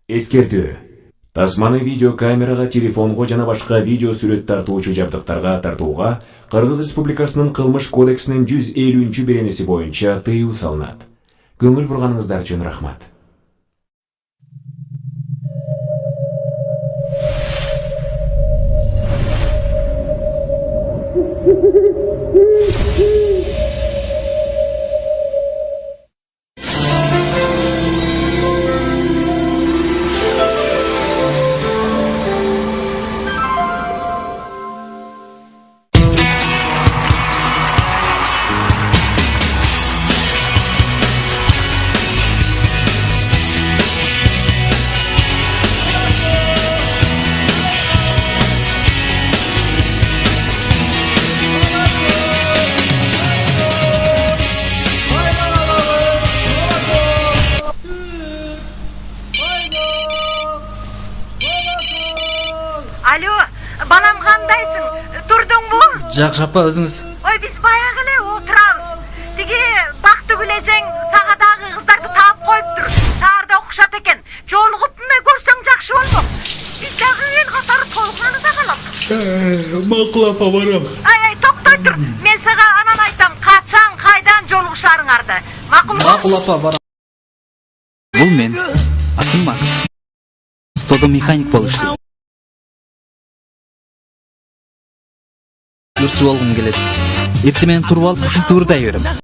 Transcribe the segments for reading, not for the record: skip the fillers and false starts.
Эскертүү. Тасманы видео камерага, телефонго жана башка видео сүрөт тартуучу жабдыктарга тартууга Кыргыз Республикасынын Кылмыш кодексинин 150-беренеси боюнча тыюу салынат. Көңүл бурганыңыздар үчүн рахмат. Алло, балам кандайсың? Турдуңбу? Жакшы апа, өзүңүз? Ой, биз баягы эле отурабыз. Тиги Бактыгүл эжең сагадагы кыздарды таап коюптур. Шаарда окушат экен. Жолугуп мындай көрсөң жакшы болмок. Биз дагы эл катары толкунуна калам. Макул апа, барам. Ай, токтой тур. Мен сага анан айтам, качан, кайдан жолугушарыңарды. Макулбу? Макул апа, барам. Бул мен, атым Макс. Стодо механик болуп иштейм. Журчу болгум келет. Эртең менен туруп алып ушинтип ырдай берем.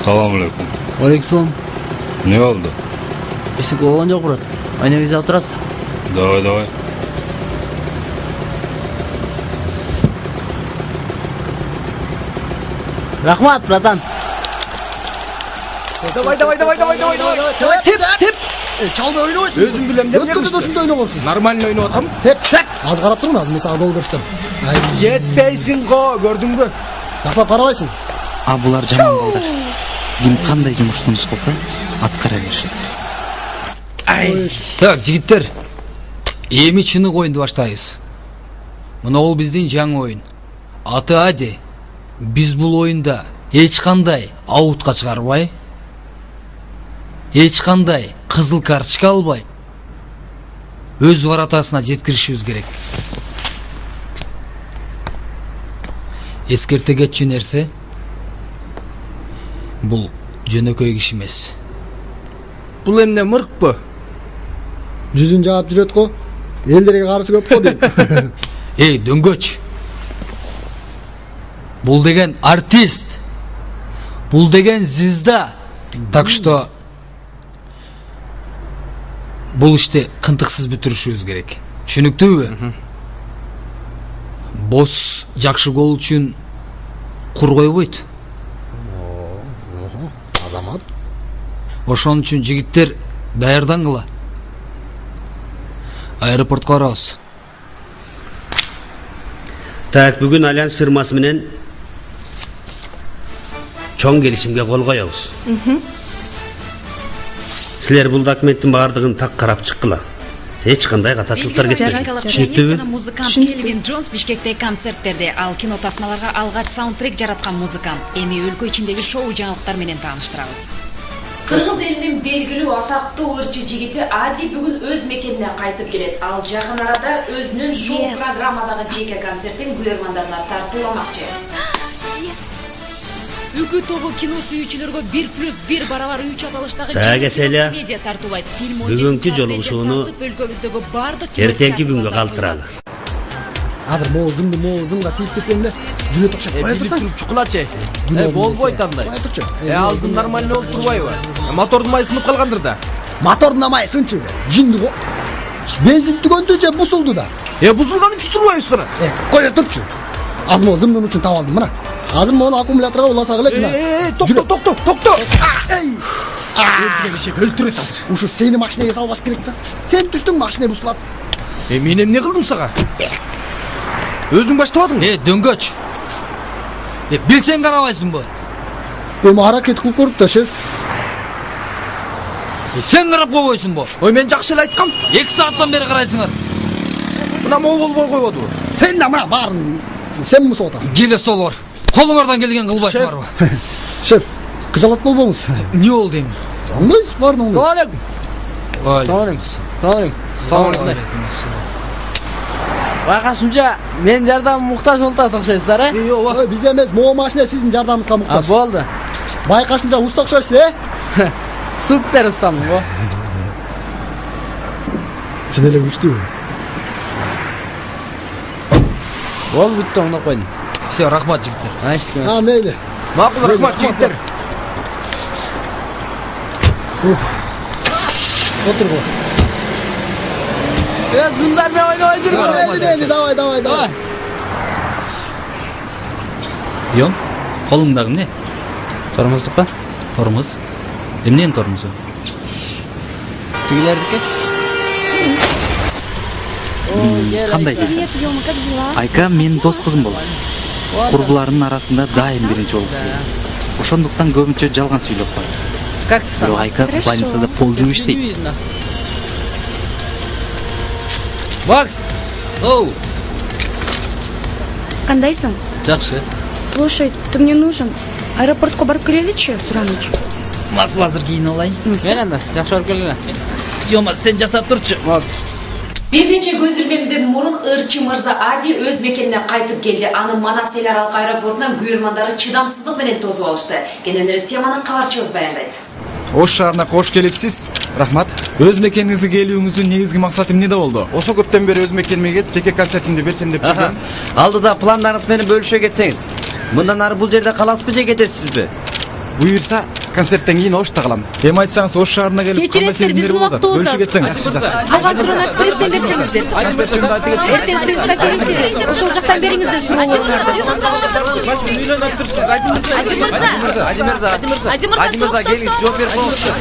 Салам алейкум. Алейкум. Не болду? Эсик болгон жок, брат. Айнеге жап турат. Давай. Рахмат, братан. Давай. Теп. Чалбай ойнобойсуң. Өзүң билем деп жүрмүш. Ошондой ойногонсуң. Нормально ойноп атам. Теп. Аз карап тургун, азыр мен сага гол көрсөтөм. Жетпейсиң го, көрдүңбү? Жакшылап карабайсың. А булар жаман балдар. Ким кандай жумуштун кылса, аткара беришет. Так, жигиттер. Эми чынык оюнду баштайбыз. Мына бул биздин жаңы оюн. Аты Ади. Биз бул оюнда эч кандай аутка чыгарбай, эч кандай кызыл карточка албай, өз воротасына жеткиришибиз керек. Эскерте кетчү нерсе, бул жөнөкөй киши эмес. Бул эмне мыркпы? Жүзүн жаап жүрөт го. Элдерге каршы көп го дейм. Эй, дөңгөч. Бул деген артист. Бул деген звезда. Так что бул ишти кынтыксыз бүтүрүшүбүз керек. Түшүнүктүүбү? Босс жакшы гол үчүн кур койбойт. Азамат. Ошон үчүн жигиттер даярдангыла. Аэропортко барабыз. Так, бүгүн Альянс фирмасы менен чоң келишимге кол коебуз. Силер бул документтин баардыгын так карап чыккыла. Эч кандай катачылыктар кетпесин. Түшүнүктүүбү? Музыкант Келвин Джонс Бишкекте концерт берди. Ал кино тасмаларга алгач саундтрек жараткан музыкант. Эми өлкө ичиндеги шоу жаңылыктар менен тааныштырабыз. Кыргыз элинин белгилүү атактуу ырчы жигити Ади бүгүн өз мекенине кайтып келет. Ал жакын арада өзүнүн шоу программадагы жеке концертин көрөрмандарына тартууламакчы. Үгү тобу кино сүйүүчүлөргө 1+1 барабар 3 аталыштагы медиа тартуулайт. Бүгүнкү жолугушууну эртеңки күнгө калтыралы. Азыр моозымга тийиштирсең да жүрөт окшоп кое турсаң. Туруп чукулачы. Болбойт андай. Алдын нормально болуп турбайбы? Мотордун майы сынып калгандыр да. Мотордун майы сынчу. Жинди го. Бензин түгөндү же бузулду да. Бузулган үчүн турбайбызбы? Кое турчу. Аз моозымдын үчүн таап алдым мына. Азыр мону аккумуляторго уласак элек мына. Токто. Эй! Өлтүрөт азыр. Ушу сени машинеге салбаш керек да. Сен түштүң, машине бузулат. Мен эмне кылдым сага? Өзүң баштабадың? Дөңгөч. Билсең карабайсыңбы? Аракет кылып көрүп да, шеф. Сен карап койбойсуңбу? Ой, мен жакшы эле айткам. 2 сааттан бери карайсыңар. Мына могу болбой койбодубу? Сен да мына баарын сен мусу атасың. Келе солор. Колуңардан келген кылбайсыңарбы? Шеф, кыжалат болбоңуз. Не болду эми? Оңдойсуз, баарын оңдойсуз. Салам алейкум. Байкашымча, мен жардам муктаж болуп окшойсуздар, Ой, биз эмес, могу машина сиздин жардамыңызга муктаж. Болду. Байкашымча уста окшойсуз, Супер устамын го. Чын эле күчтүү. Болду, бүттү, оңдоп койдум. Все, рахмат жигиттер. Мейли. Макул, рахмат жигиттер. Отур го. Зындар мен ойной жүргөн. Давай. Йон, колуңдагы эмне? Тормуздукка? Тормуз. Эмненин тормузу? Тигилердики? Кандай дейсиң? Айка менин дос кызым болот. Курбуларынын арасында дайым биринчи болгусу келет. Ошондуктан көбүнчө жалган сүйлөп коет. Как ты Бирок Айка больницада пол жүрүп иштейт. Макс! Оу! Кандайсың? Жакшы. Слушай, ты мне нужен. Аэропортко барып келеличи, суранычы. Макул азыр кийин алайын. Мен анда, жакшы барып келгиле. Йома, сен жасап турчу. Бир нече көз ирмемден мурун ырчы мырза Ади өз мекенине кайтып келди. Аны Манас эл аралык аэропортунан көрөрмандары чыдамсыздык менен тосуп алышты. Кененирээк теманы кабарчыбыз баяндайт. Ош шаарына кош келипсиз. Рахмат. Өз мекениңизге келүүңүздүн негизги максаты эмнеде болду? Ошо көптөн бери өз мекениме келип, жеке концертимди берсем деп жүргөм. Алдыда пландарыңыз менен бөлүшө кетсеңиз. Мындан ары бул жерде каласызбы же кетесизби? Буюрса, концерттен кийин Ошто калам. Эми айтсаңыз, Ош шаарына келип, кандай сезимдер болот? Бөлүшө кетсеңиз. Алган турган актристанын берсеңиздер. Эртең пресска келиңиздер. Ошол жактан бериңиздер суроолоруңарды. Ади мырза, келиңиз, жооп берип коңузчу.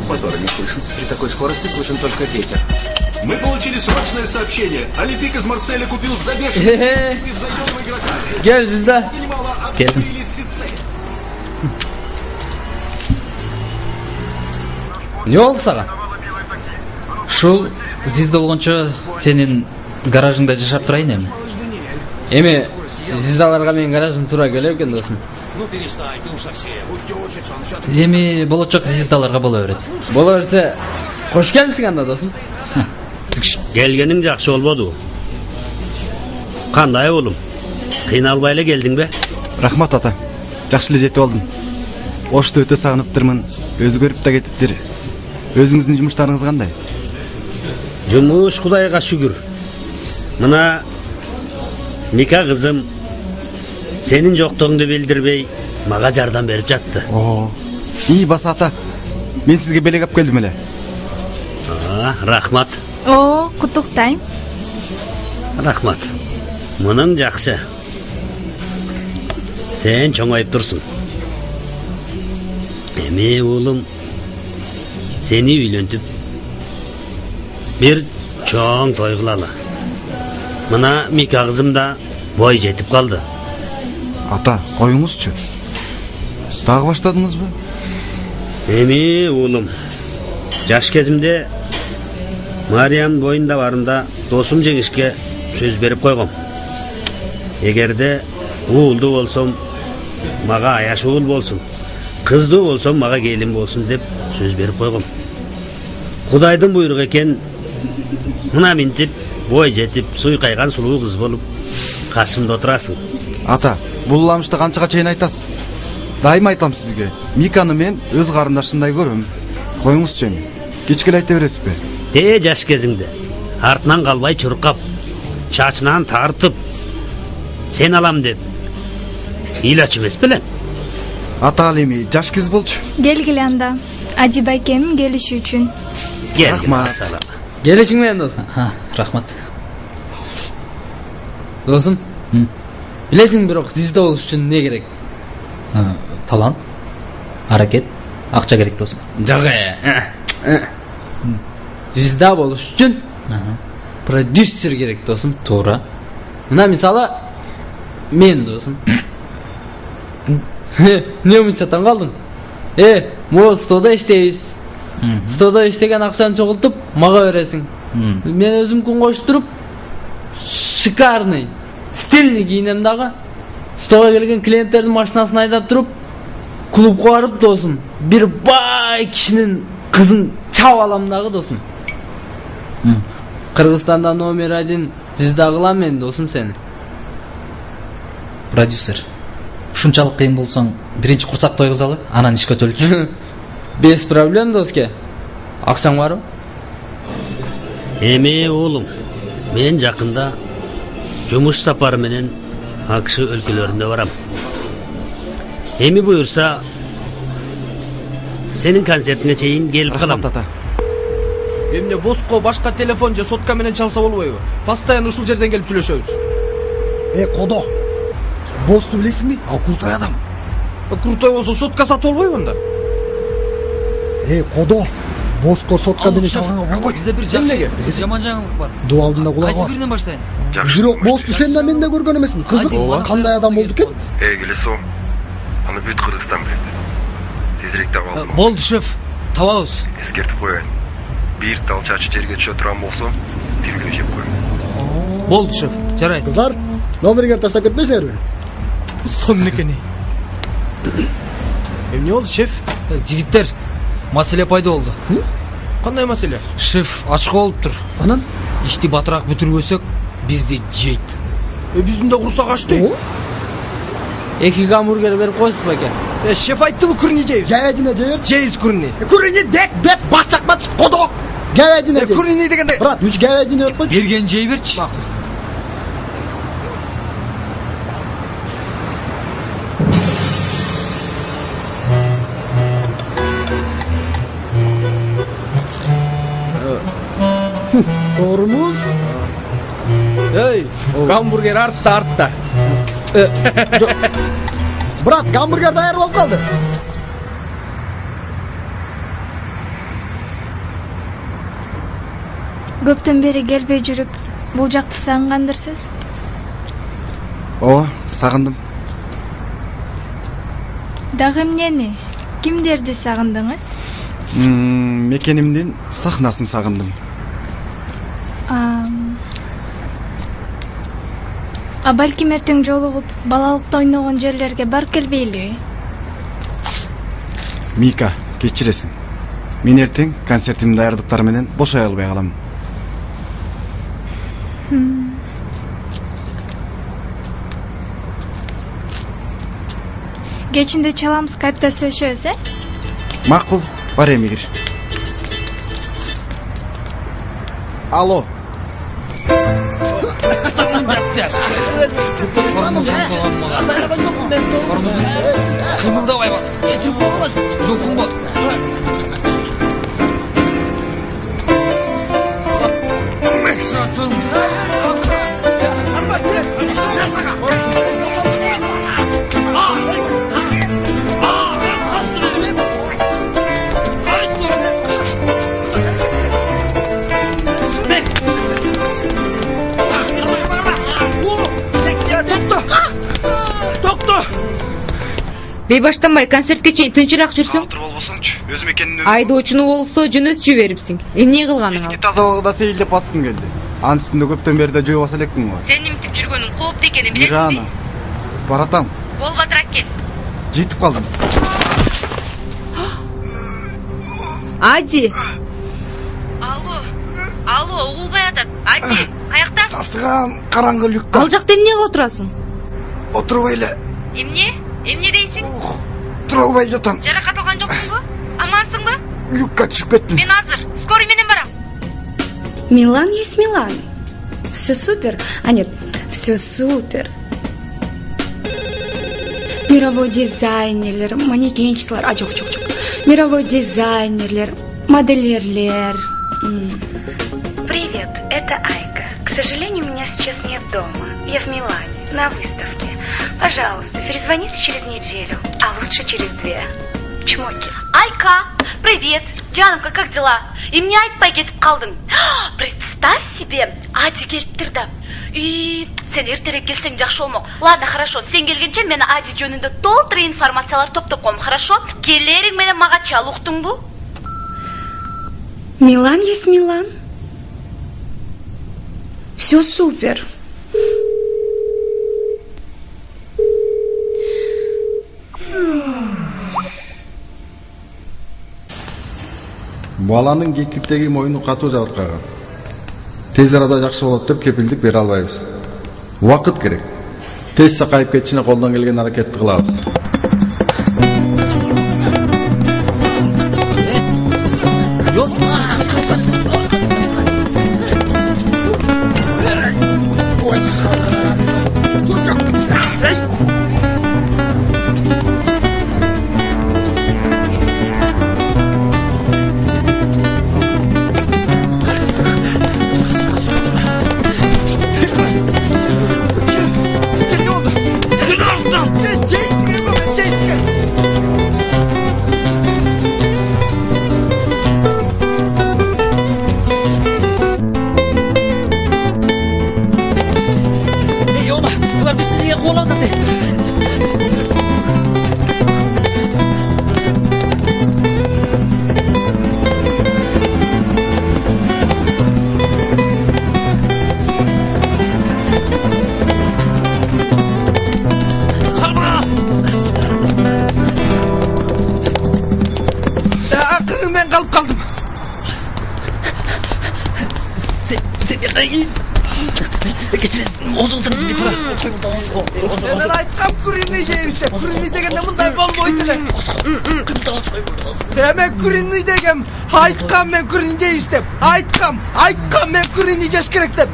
Мотора не слышен. При такой скорости слышен только ветер. Мы получили срочное сообщение. Олимпик из Марселя купил за бешеный беззаёмного игрока. Келдиз да. Келдим. Не болду сага? Ушул Зизда болгончо сенин гаражыңда жашап турайын эми. Эми Зиздаларга менин гаражым туура келет экен досум. Эми болочок Зиздаларга боло берет. Боло берсе, кош келипсиң анда досум. Келгениң жакшы болбоду. Кандай болум? Кыйналбай эле келдиңби? Рахмат ата. Жакшы эле жетип алдым. Ошто өтө сагыныптырмын. Өзгөрүп да кетиптир. Өзүңүздүн жумуштарыңыз кандай? Жумуш Кудайга шүгүр. Мына Мика кызым сенин жоктугуңду билдирбей мага жардам берип жатты. ии баса ата, мен сизге белек алып келдим эле. Рахмат. Куттуктайм. Рахмат. Муның жакшы. Сен чоңоюп турсуң. Эми уулум, сени үйлөнтүп бир чоң той кылалы. Мына Мика кызым да бой жетип калды. Ата, коюңузчу. Дагы баштадыңызбы? Эми уулум, жаш кезимде Мариям боюнда барында досум жеңишке сөз берип койгом. Эгерде уулду болсом, мага аяш уул болсун. Кыздуу болсом, мага келин болсун деп сөз берип койгом. Кудайдын буйругу экен. Мына минтип, бой жетип, суй кайган сулуу кыз болуп, каршымда отурасың. Ата, бул ламышты канчага чейин айтасыз? Дайыма айтам сизге. Миканы мен өз карындашымдай көрөм. Коюңузчу эми. Кечке эле айта бересизби? Жаш кезиңде артынан калбай чуркап, чачынан тартып, сен алам деп ыйлачу эмес белең? Ата ал эми жаш кез болчу. Келгиле анда. Ади байкем келиши үчүн. Рахмат. Келишиң менен досум. Рахмат. Досум, билесиң бирок сизде болуш үчүн эмне керек? Талант, аракет, акча керек досум. Жок. Звезда болуш үчүн продюсер керек досум. Туура. Мына мисалы мен досум. Не умча таң калдың? Могу студияда иштейбиз. Студияда иштеген акчаны чогултуп, мага бересиң. Мен өзүм күн коштуруп, шикарный, стильный кийинем дагы. Студияга келген клиенттердин машинасын айдап туруп, клубга барып досум, бир бай кишинин кызын чап алам дагы досум. Кыргызстанда номер 1 звезда кылам мен досум сени. Продюсер. Ушунчалык кыйын болсоң, биринчи курсак той кызалы, анан ишке өтөлчү. Без проблем, доске. Акчаң барбы? Эми уулум, мен жакында жумуш сапары менен АКШ өлкөлөрүнө барам. Эми буюрса, сенин концертиңе чейин келип калам. Эмне боско башка телефон же сотка менен чалса болбойбу? Постоянно ушул жерден келип сүйлөшөбүз. Кодо. Босту билесиңби? Ал крутой адам. Крутой болсо сотка сатып болбойбу анда? Кодо. Боско сотка менен чалганга болбойт. Бизде бир жаман жаңылык бар. Ду алдында кулагы бар. Кайсы биринен баштайын? Бирок босту сен да мен да көргөн эмесмин. Кызык, кандай адам болду экен? Келесо. Аны бүт Кыргызстан билет. Тезирээк таап алдым. Болду, шеф. Табабыз. Эскертип коеюн. Бир тал чачы жерге түшө турган болсо, тиргөө жеп коем. Болду, шеф. Жарайт. Кыздар, номерге таштап кетпесиңерби? Сонун экен. Эмне болду, шеф? Жигиттер, маселе пайда болду. Кандай маселе? Шеф ачка болуптур. Анан ишти батыраак бүтүрбөсөк, бизди жейт. Биздин да курсак ачты. 2 гамбургер берип койсуз бекен. Шеф айтты, курни жейбиз. Говядина жейбиз. Жейбиз курни. Курни дек бачак кодо. Говядина жейбиз. Курни дегенде. Брат, 3 говядина өт койчу. Берген жей берчи. Тоорумуз? Гамбургер артта. Брат, гамбургер даяр болуп калды. Көптөн бери келбей жүрүп, бул жакты сагынгандырсыз? Сагындым. Дагы эмнени? Кимдерди сагындыңыз? Мекенимдин сахнасын сагындым. Балким эртең жолугуп, балалыкта ойногон жерлерге барып келбейли? Мика, кечиресиң. Мен эртең концертимдин даярдыктары менен бошой албай калам. Кечинде чалам, скайпта сүйлөшөбүз, Макул, бар эми кир. Алло. Кымылдабай бас. Кетип болмас. Жоқың бол. Бейбаштанбай концертке чейин тынчыраак жүрсүң. Отуруп болбосоңчу. Өзүм экенин Айдоочуну болсо жөнөтчү берипсиң. Эмне кылганың ал? Эски таза абалда сейилдеп баскым келди. Анын үстүндө көптөн бери да жөө баса элекмин го. Сен имтип жүргөнүң кооптуу экенин билесиңби? Мирана. Баратам. Болбатыраак кел. Жетип калдым. Ади. Алло, угулбай атат. Ади, каяктасың? Сасыган караңгы люкта. Ал жакта эмнеге отурасың? Отурбай эле. Эмне дейсиң? Тура албай жатам. Жаракат алган жоксуңбу? Амансыңбы? Люкка түшүп кеттим. Мен азыр, скорый менен барам. Милан есть Милан. Все супер. А нет, все супер. Мировой дизайнерлер, манекенщиклер, жок. Мировой дизайнерлер, модельерлер. Привет, это Айка. К сожалению, меня сейчас нет дома. Я в Милане, на выставке. Пожалуйста, перезвоните через неделю, а лучше через 2. Чмоки. Айка, привет. Жанымка, как дела? Эмне айтпай кетип калдың? Представь себе, Ади келиптир да. Сен эртерээк келсең жакшы болмок. Ладно, хорошо. Сен келгенче мен Ади жөнүндө толтура информациялар топтоп коем, хорошо? Келериң менен мага чал, уктуңбу? Милан есть Милан. Все супер. Баланын кекиптеги моюну катуу жабыркаган. Тез арада жакшы болот деп кепилдик бере албайбыз. Убакыт керек. Тез сакайып кетишине колдон келген аракетти кылабыз. Мен айткам куриный жейбиз деп. Куриный жегенде мындай болбойт эле. Мен куриный дегем. Айткам мен куриный жейбиз деп. Айткам мен куриный жеш керек деп.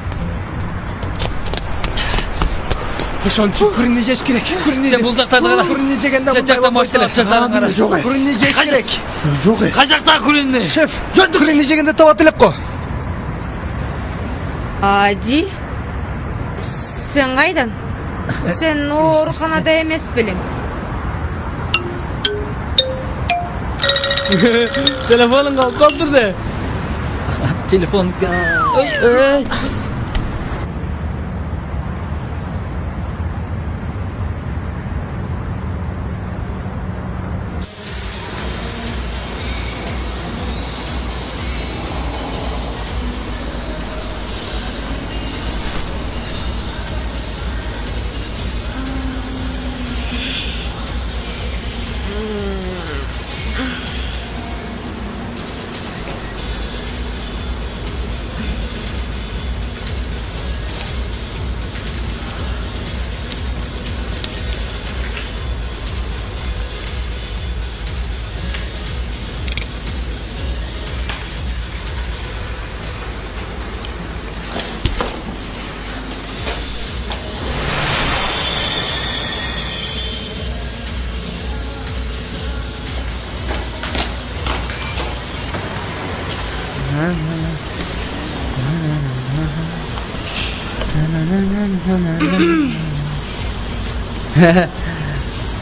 Ошончу куриный жеш керек. Сен бул жактарды кара. Куриный жегенде мындай болбойт эле. Куриный жеш керек. Жок. Кай жакта куриный? Шеф, куриный жегенде табат элек го. Ади, сен кайдан? Сен ооруканада эмес белең. Телефонун алып калдыр де. Телефон.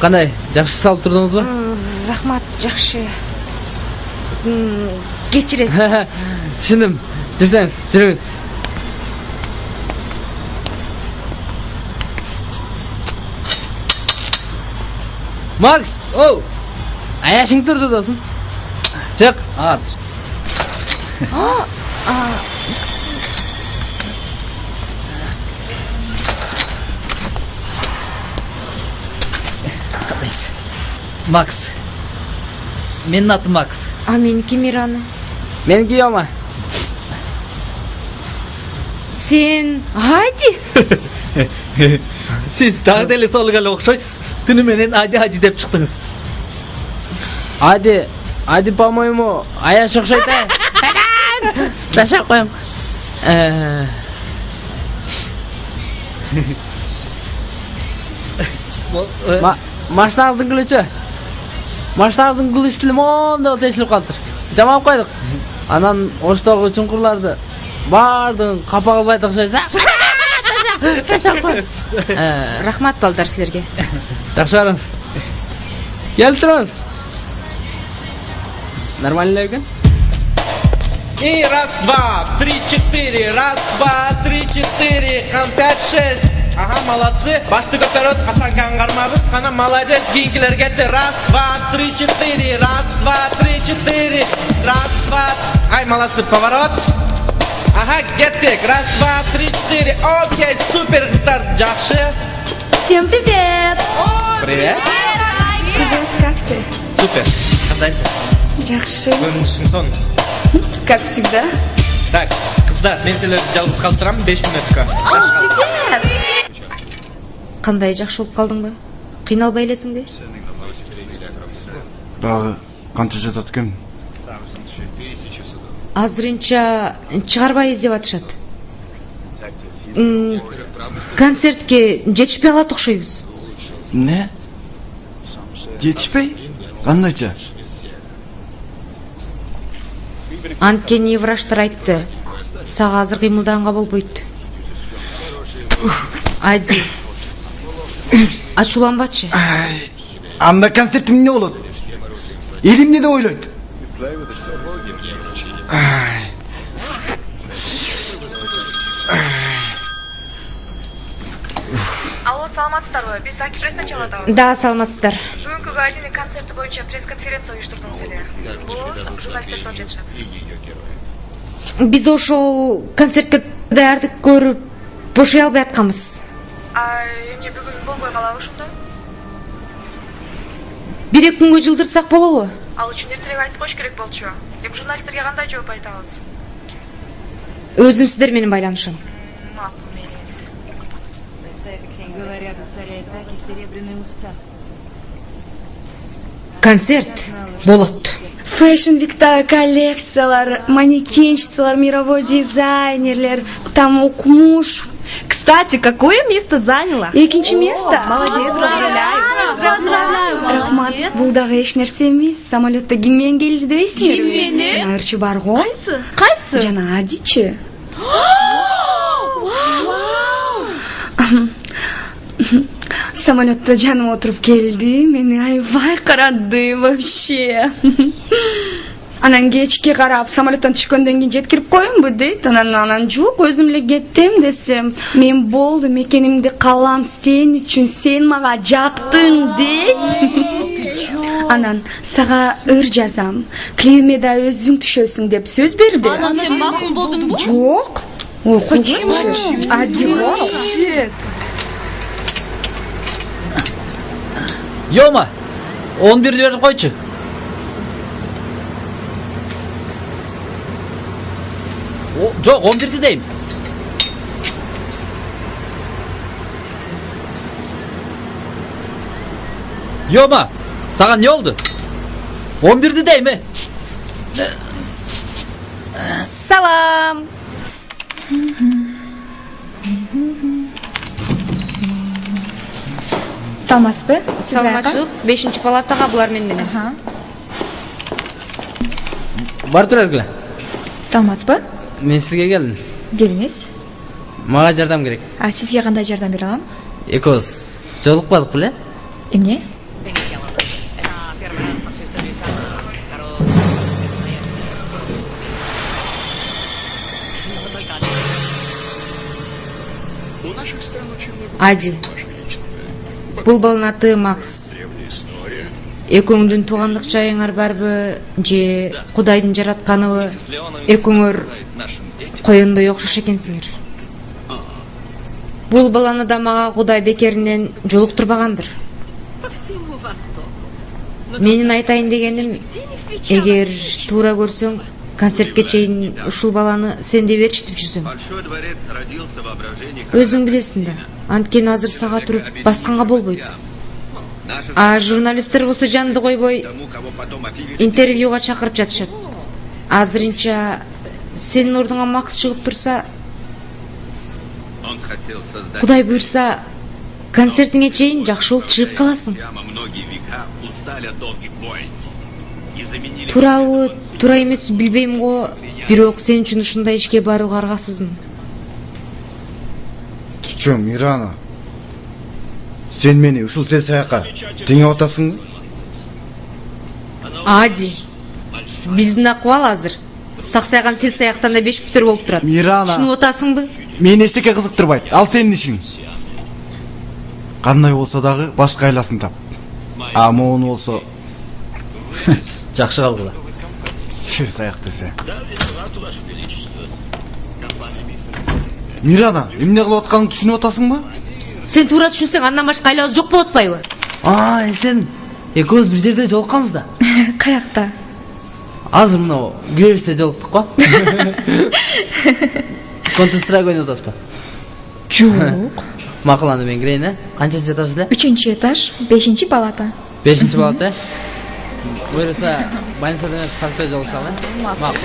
Qanday, yaxshi salib turdingizmi? Rahmat, yaxshi. Kechirasiz. Tushundim. Жүрсеңіз, жүріңіз. Макс, оу. Аяшың тұрды досым. Чық, азыр. Макс. Менің атым Макс. А менікі Мирана. Менікі Йома. Сен Ади? Siz daha deli solgalı okşaysız. Tünümenen Adi деп çıktınız. Ади, по-моему, аяш окшойт. Ташап коем. Машинаңыздың күлүчү. Машинаңыздың күлүч тили мондо тешилип калыптыр. Жамап койдук. Анан оштогу чуңкурларды бардығын капа кылбайт окшойсуз. Рахмат балдар силерге. Жакшы барыңыз. Келип туруңуз. Нормально экен? И раз, два, три, четыре, раз, два, три, четыре, кам, пять, шесть. Ага, молодцы. Башты көтөрөбүз, касанга аңгармабыз. Кана молодец, кийинкилер кетти. Раз, два, три, четыре, раз, два, три, четыре, раз, два. Ай, молодцы, поворот. Ага, кеттик. Раз, два, три, четыре. Окей, супер, кыздар, жакшы. Всем привет. Привет. Привет, как ты? Супер. Кандайсың? Жакшы. Көрүнүшүң сон. Как всегда. Так, кыздар, мен силерди жалгыз калтырам 5 минутка. Привет. Кандай жакшы болуп калдыңбы? Кыйналбай элесиңби? Дагы канча жатат экен? Азырынча чыгарбайбыз деп атышат. Концертке жетишпей калат окшойбуз. Не? Жетишпей? Кандайча? Анткени врачтар айтты. Сага азыр кыймылдаганга болбойт. Ади. Ачууланбачы. Анда концертим эмне болот? Эл эмне деп ойлойт? Алло, саламатсыздарбы? Биз Акипресстен чалатабыз. Да, саламатсыздар. Бүгүнкү Гадини концерти боюнча пресс-конференция уюштурдуңуз эле. Бул журналисттер сұрап жатышат. Биз ошол концертке даярдык көрүп бошой албай атканбыз. Эмне бүгүн болбой калабы ушунда? 1-2 күнгө жылдырсак болобу? Ал үчүн эртерээк айтып коюш керек болчу. Эми журналисттерге кандай жооп айтабыз? Өзүм сиздер менен байланышам. Макул, мейлиңиз. Говорят, у царя и так и серебряный устав. Концерт болот. Fashion Week'тагы коллекциялар, манекенщицалар, мировой дизайнерлер, там укмуш. Кстати, какое место заняла? Экинчи место. Молодец, поздравляю. Рахмат. Бул дагы эч нерсе эмес. Самолетто ким менен келди дебейсиңерби? Ким менен? Жана ырчы бар го. Кайсы? Жана Адичи. Самолетто жаным отуруп келди, мени аябай карады вообще. Анан кечке карап самолеттон түшкөндөн кийин жеткирип коеюнбу дейт. Анан жок, өзүм эле кеттим десем, мен болду, мекенимди калам сен үчүн, сен мага жактың дейт. Анан сага ыр жазам, клипиме да өзүң түшөсүң деп сөз берди. Анан сен макул болдуңбу? Жок. Почему? Адио. Йома, 11 беріп қойшы. Жоқ, 11 деймін. Йома, саған не oldu? 11 деймін. Салам. Саламатсызбы? Саламатчылык. 5-чи палатага булар менен. Бар тур эргиле. Саламатсызбы? Мен сізге келдім. Келіңіз. Мага жардам керек. Сізге қандай жардам бере аламын? Экөөбүз жолукпадык беле? Эмне? Ади, бул баланын аты Макс. Экөөңдүн туугандык жайыңар барбы же Кудайдын жаратканыбы? Экөөңөр коёндой окшош экенсиңер. Бул баланы да мага Кудай бекеринен жолуктурбагандыр. Менин айтайын дегеним, эгер туура көрсөң, концертке чейин ушул баланы сен деп ээрчитип жүрсөң. Өзүң билесиң да, анткени азыр сага туруп басканга болбойт. А журналисттер болсо жанды койбой интервьюга чакырып жатышат. Азырынча сенин ордуңа Макс чыгып турса, Кудай буйрса, концертиңе чейин жакшы болуп чыгып каласың. Туурабы, туура эмеси билбейм го, бирок сен үчүн ушундай ишке барууга аргасызмын. Ты чё, Мирана? Сен мени ушул саякка теңеп атасыңбы? Ади, биздин акыбал азыр саксайган саяктан да 5 бүтөр болуп турат. Мирана, Түшүнүп атасыңбы? Мени эстекке кызыктырбайт. Ал сенин ишиң. Кандай болсо дагы башка айласын тап. А моуну болсо Жакшы калгыла. Саяк десе. Мирана, эмне кылып атканыңды түшүнүп атасыңбы? Сен туура түшүнсөң, андан башка айлабыз жок болуп атпайбы? Эстедим. Экөөбүз бир жерде жолукканбыз да. Каякта? Азыр мына киребизде жолуктук го. Контр-страйк ойноп атасызбы? Жок. Макул, анда мен кирейин, э? Канчанчы этаж эле? 3-чү этаж, 5-чи палата. 5-чи палата, э? Буйрса, больницада эмес, паркта жолугушалы, э? Макул.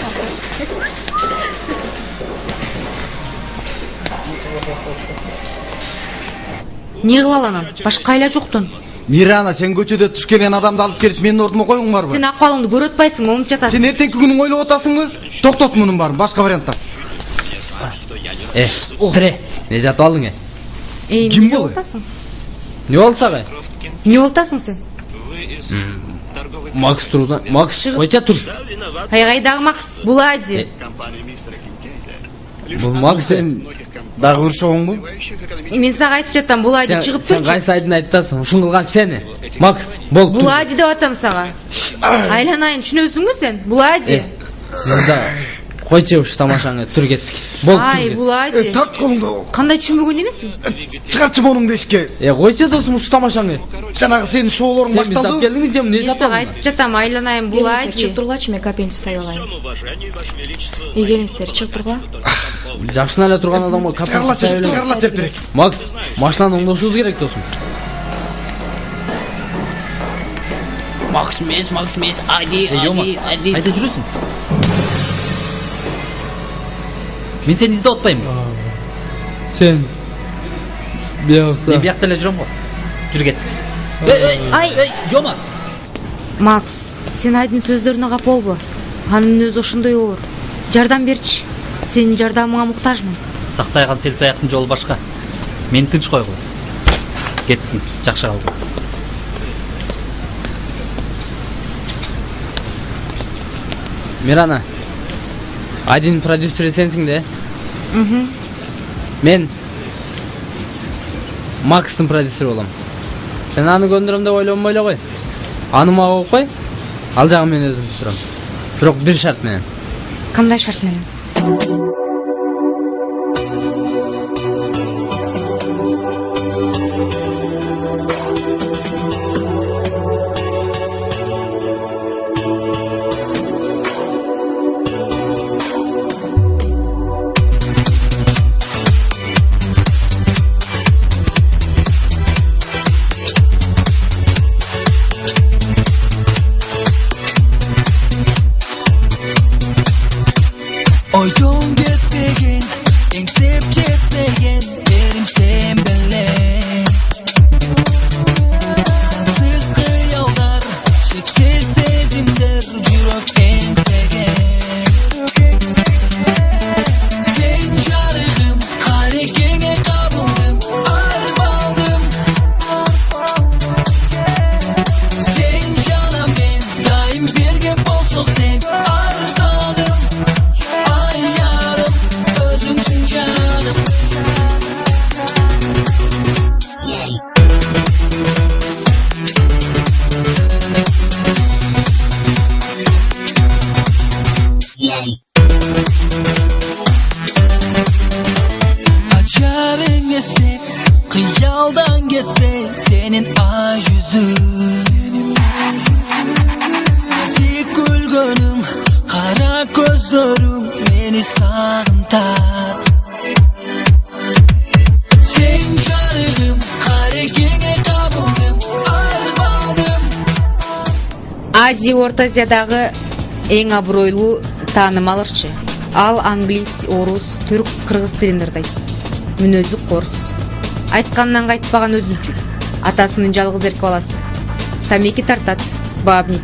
Не кылалы анан? Башка айла жоктун. Мирана, сен көчөдө туш келген адамды алып келип менин ордума коюң барбы? Сен акыбалыңды көрүп атпайсың, момунт жатасың. Сен эртеңки күнүң ойлоп атасыңбы? Токтот мунун баарын, башка вариант тап. Тире, не жатып алдың, Ким болду? Не болду сага? Не болуп атасың сен? Макс турда, Макс койча тур. Кайдагы Макс? Бул Ади. Бул Макс сен дагы урушоңбу? Мен сага айтып жатам, бул Ади чыгып турчу. Сен кайсы Адини айтасың? Ушун кылган сени. Макс, бол. Бул Ади деп атам сага. Айланайын, түшүнөсүңбү сен? Бул Ади. Сизда койчу уш тамашаңы, тур кеттик. Бол. Ай, бул Ади. Тарт колуңду. Кандай түшүнбөгөн эмессиң? Чыгарчы монуңду эшикке. Койчу досум уш тамашаңы. Жанагы сенин шоолоруң башталды. Сен келдиңби же эмне жатасың? Мен сага айтып жатам, айланайын, бул Ади. Чыгып тургулачы, мен капельница сайлайын. Келиңиздер, чыгып тургула. Жакшына эле турган адамга капельница сайлайын. Чыгарла тептерес. Макс, машинаны оңдошубуз керек досум. Макс, Ади. Кайда жүрөсүң? Мен сени издеп атпайм. Сен биякта. Мен биякта эле жүрөм го. Жүр кеттик. Ай, Жома. Макс, сен Айдын сөздөрүнө кап болбо. Анын өзү ошондой болор. Жардам берчи. Сенин жардамыңа муктажмын. Саксайган саяктын жолу башка. Мени тынч койгула. Кеттим, жакшы калды. Мирана, Айдин продюсери сенсиң да? Мен Макстын продюсери болом. Сен аны көндүрөм деп ойлонбой эле кой. Аны мага коюп кой. Ал жагын мен өзүм турам. Бирок бир шарт менен. Кандай шарт менен? Oyun gitmegin, engsep jetmegen, berim sen bile. Sensiz kıyavlar, şeksiz sezimler, yürek ensegen. Açarın esnek, kıyaldan gitme senin ay yüzün. Nazik gülgünüm, kara gözlerim beni sağımtat. Sen jarığım, karekenge kabulüm, armanım. Ади Орта Азиядагы эң абройлуу таанымал ырчы. Ал англис, орус, түрк, кыргыз тилин ырдайт. Мүнөзү корс. Айткандан кайтпаган өзүнчүл. Атасынын жалгыз эрке баласы. Тамеки тартат, бабник.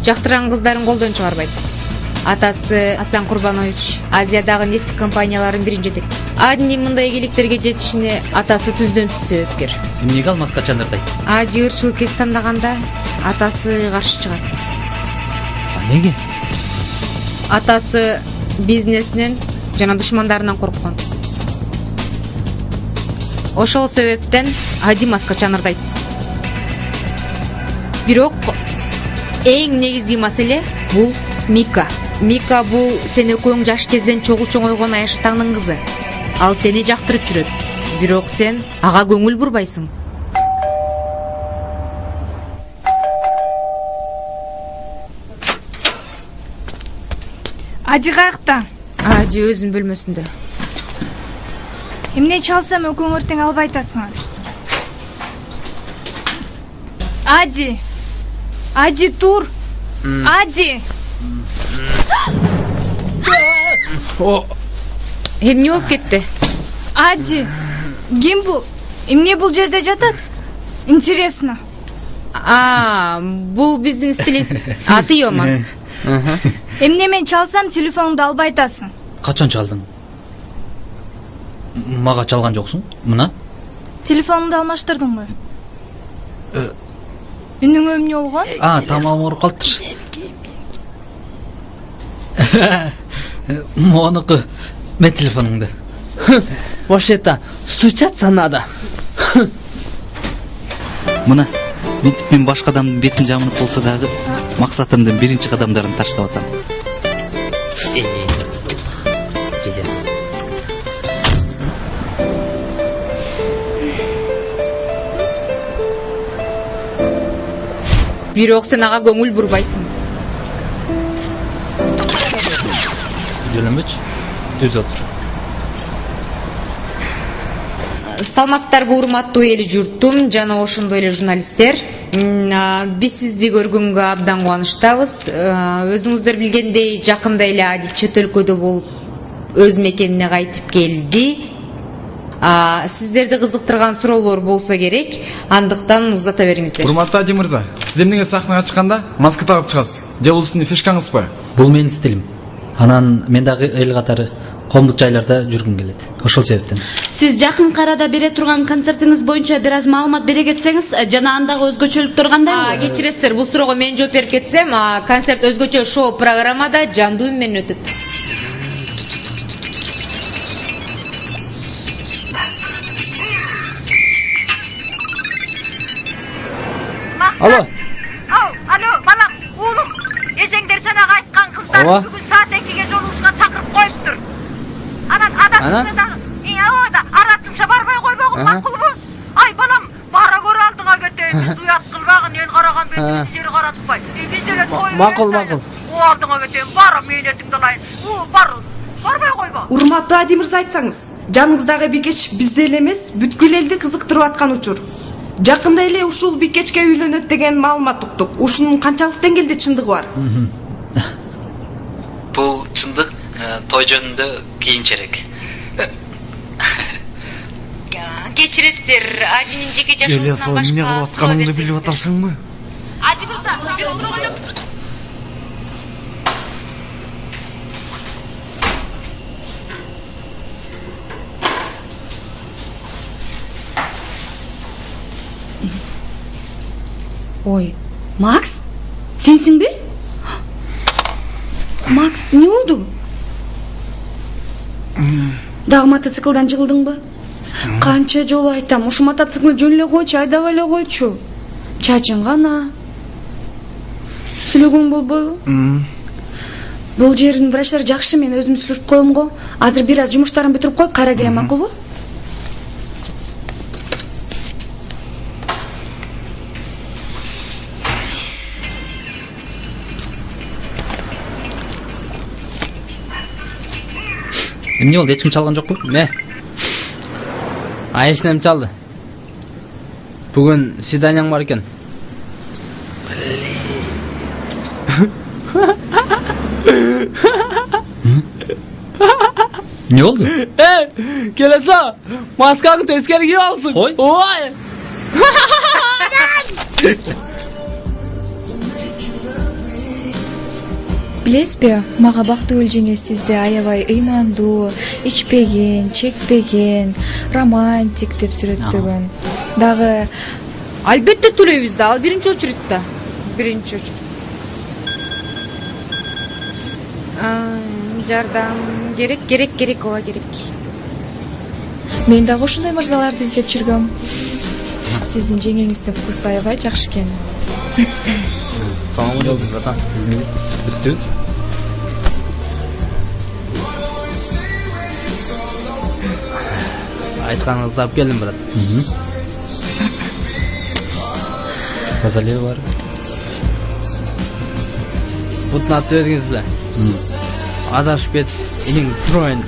Жактырган кыздарын колдон чыгарбайт. Атасы Асан Курбанович Азиядагы нефть компанияларынын бирин жетек. Адинин мындай ийгиликтерге жетишине атасы түздөн түз себепкер. Эмнеге алмаска чандырдай? Ади ырчылык эс тандаганда атасы каршы чыгат. Неге? Атасы бизнесинен жана душмандарынан корккон. Ошол себептен Ади маска чанырдайт. Бирок эң негизги маселе бул Мика. Мика бул сен экөөң жаш кезден чогуу чоңойгон Айшатаңдын кызы. Ал сени жактырып жүрөт. Бирок сен ага көңүл бурбайсың. Ади каякта? Ади өзүнүн бөлмөсүндө. Эмне чалсам экөөң өртең алып айтасыңар. Ади. Ади тур. Ади. Эмне болуп кетти? Ади. Ким бул? Эмне бул жерде жатат? Интересно. Бул биздин стилист. Аты Йоман. Эмне мен чалсам телефонду албай айтасың. Качан чалдың? Мага чалган жоксуң? Мына? Телефонду алмаштырдыңбы? Үнүң эмне болгон? Тамам ооруп калыптыр. Монуку мен телефонуңду. Вообще-то стучаться надо. Мына мынтип мен башка адамдын бетин жамынып болсо дагы максатымдын биринчи кадамдарын таштап атам. Бирок сен ага көңүл бурбайсың. Жөнөмөч, түз отур. Саламатсыздарбы урматтуу эл журтум жана ошондой эле журналисттер. Биз сизди көргөнгө абдан кубанычтабыз. Өзүңүздөр билгендей, жакында эле Ади чет өлкөдө болуп өз мекенине кайтып келди. Сиздерди кызыктырган суроолор болсо керек, андыктан узата бериңиздер. Урматтуу Ади мырза, сиз эмнеге сахнага чыкканда маска тагып чыгасыз? Же бул сиздин фишкаңызбы? Бул менин стилим. Анан мен дагы эл катары коомдук жайларда жүргүм келет. Ошол себептен. Сиз жакын арада бере турган концертиңиз боюнча бир аз маалымат бере кетсеңиз, жана андагы өзгөчөлүктөр кандай? Кечиресиздер, бул суроого мен жооп берип кетсем, концерт өзгөчө шоу программада жандуу үн менен өтөт. Алло. Алло, балам, уулум. Эжеңдер санага айткан кыздар бүгүн саат 2-ге жолугушка чакырып коюптур. Анан адатында да аратчымша барбай койбогун макулбу? Ай балам, бара көрө алдыңа кетейин. Биз уят кылбагын, эл караган бетибиз жери каратпай. Биз деле той. Макул. О алдыңа кетейин, бара мээнетиңди алайын. Барбай койбо. Урматтуу Ади мырза, айтсаңыз, жаныңыздагы бикеч бизде эле эмес, бүткүл элди кызыктырып аткан учур. Жакында эле ушул бикечке үйлөнөт деген маалымат уктук. Ушунун канчалык деңгээлде чындыгы бар? Бул чындык той жөнүндө кийинчерээк. Кечиресиздер, Адинин жеке жашоосунан башка эмне кылып атканыңды билип атасыңбы? Ади мырза, бир отурган Ой, Макс? Сенсиңби? Макс, эмне болду? Дагы мотоциклдан жыгылдыңбы? Канча жолу айтам, ушу мотоциклди жөн эле койчу, айдабай эле койчу. Чачың гана. Сүйлөгөң болбойбу? Бул жердин врачтары жакшы, мен өзүм сүрүп коем го. Азыр бир аз жумуштарын бүтүрүп коюп, кайра келем, макулбу? Эмне болду? Эч ким чалган жокпу? Не? Эч чалды. Бүгүн свиданияң бар экен. Не oldu? Келесо, маскаңды тескери кийип алыпсың. Кой. Ой. Билесизби, мага Бактыгүл жеңе сизди аябай ыймандуу, ичпеген, чекпеген, романтик деп сүрөттөгөн. Дагы Албетте төлөйбүз да, ал биринчи очередде. Биринчи очеред. Жардам керек, ооба керек. Мен дагы ушундай мырзаларды издеп жүргөм. Сиздин жеңеңиздин вкусу аябай жакшы экен. Tamam oldu zaten. Bitti. Айтқаныңызды алып келдім, брат. Газалия бар. Бұтын атып едіңіз бе? Адашып кетіп, енің тұройын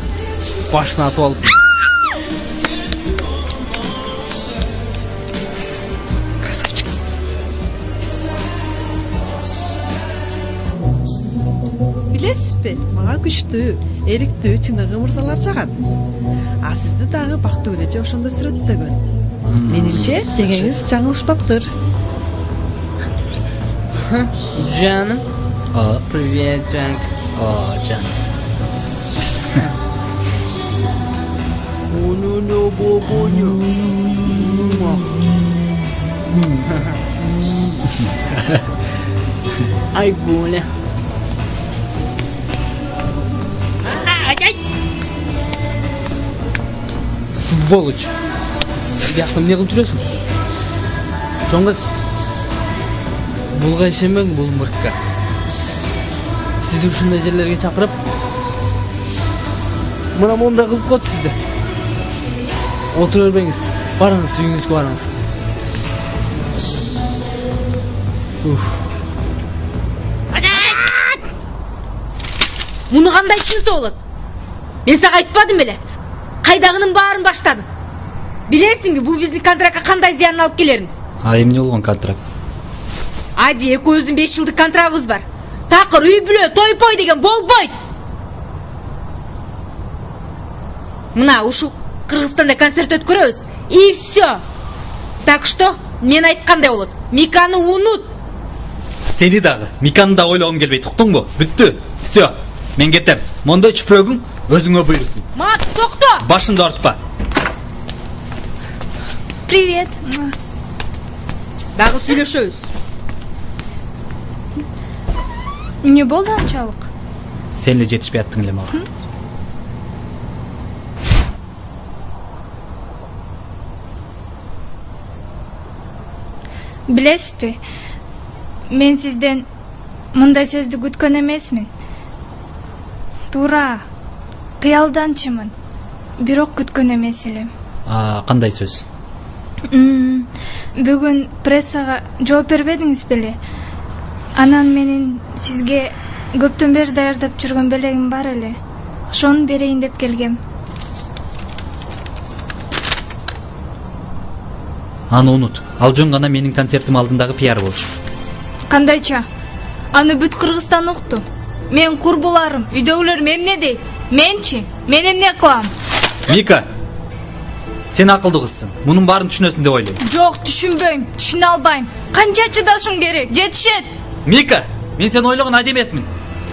башына атып алып. Билесизби, мага күчтүү, эриктүү чыныгы мырзалар жагат. А сизди дагы Бактыгүл эже ошондо сүрөттөгөн. Менимче, жеңеңиз жаңылышпаптыр. Жаным. Привет, Жанк. Жан. Ну, бобоню. Ай, Гуля. Сволочь! Бияқтан не қылып жүресің? Жоңғыз, бұлға ішемең бұл мұртқа. Сізді ушындай жерлерге чақырып, мына мондай қылып қойды сізді. Отыр өрбеңіз, барыңыз, үйіңізге барыңыз. Мұны қандай түсінсе болады? Мен саған айтпадым беле? Қайдағының барын баштадың. Білесің бе, бұл біздің контрактқа қандай зиянын алып келерін? Эмне болгон контракт? Ади, экөөбүздүн 5 жылдык контрагыбыз бар. Такыр үй бүлө, той-пой деген болбойт. Мына ушул Кыргызстанда концерт өткөрөбүз. И все. Так что, мен айткандай болот. Миканы унут. Сени дагы, Миканы да ойлогум келбейт, уктуңбу? Бүттү. Все. Мен кетем. Мондай чүпрөгүң өзүңө буйрусун. Мат, токто! Башыңды артпа. Привет. Дагы сүйлөшөбүз. Не болду анчалык? Сен эле жетишпей аттың эле мага. Билесизби, мен сизден мындай сөздү күткөн эмесмин. Туура, кыялданчымын. Бирок күткөн эмес элем. Кандай сөз? Бүгүн прессага жооп бербедиңиз беле? Анан менин сизге көптөн бери даярдап жүргөн белегим бар эле. Ошону берейин деп келгем. Аны унут. Ал жөн гана менин концертим алдындагы пиар болчу. Кандайча? Аны бүт Кыргызстан укту. Мен курбуларым, үйдөгүлөрүм эмне дейт? Менчи? Мен эмне кылам? Мика, сен акылдуу кызсың. Мунун баарын түшүнөсүң деп ойлойм. Жок, түшүнбөйм, түшүнө албайм. Канча чыдашым керек? Жетишет. Мика, мен сен ойлогон айда эмесмин.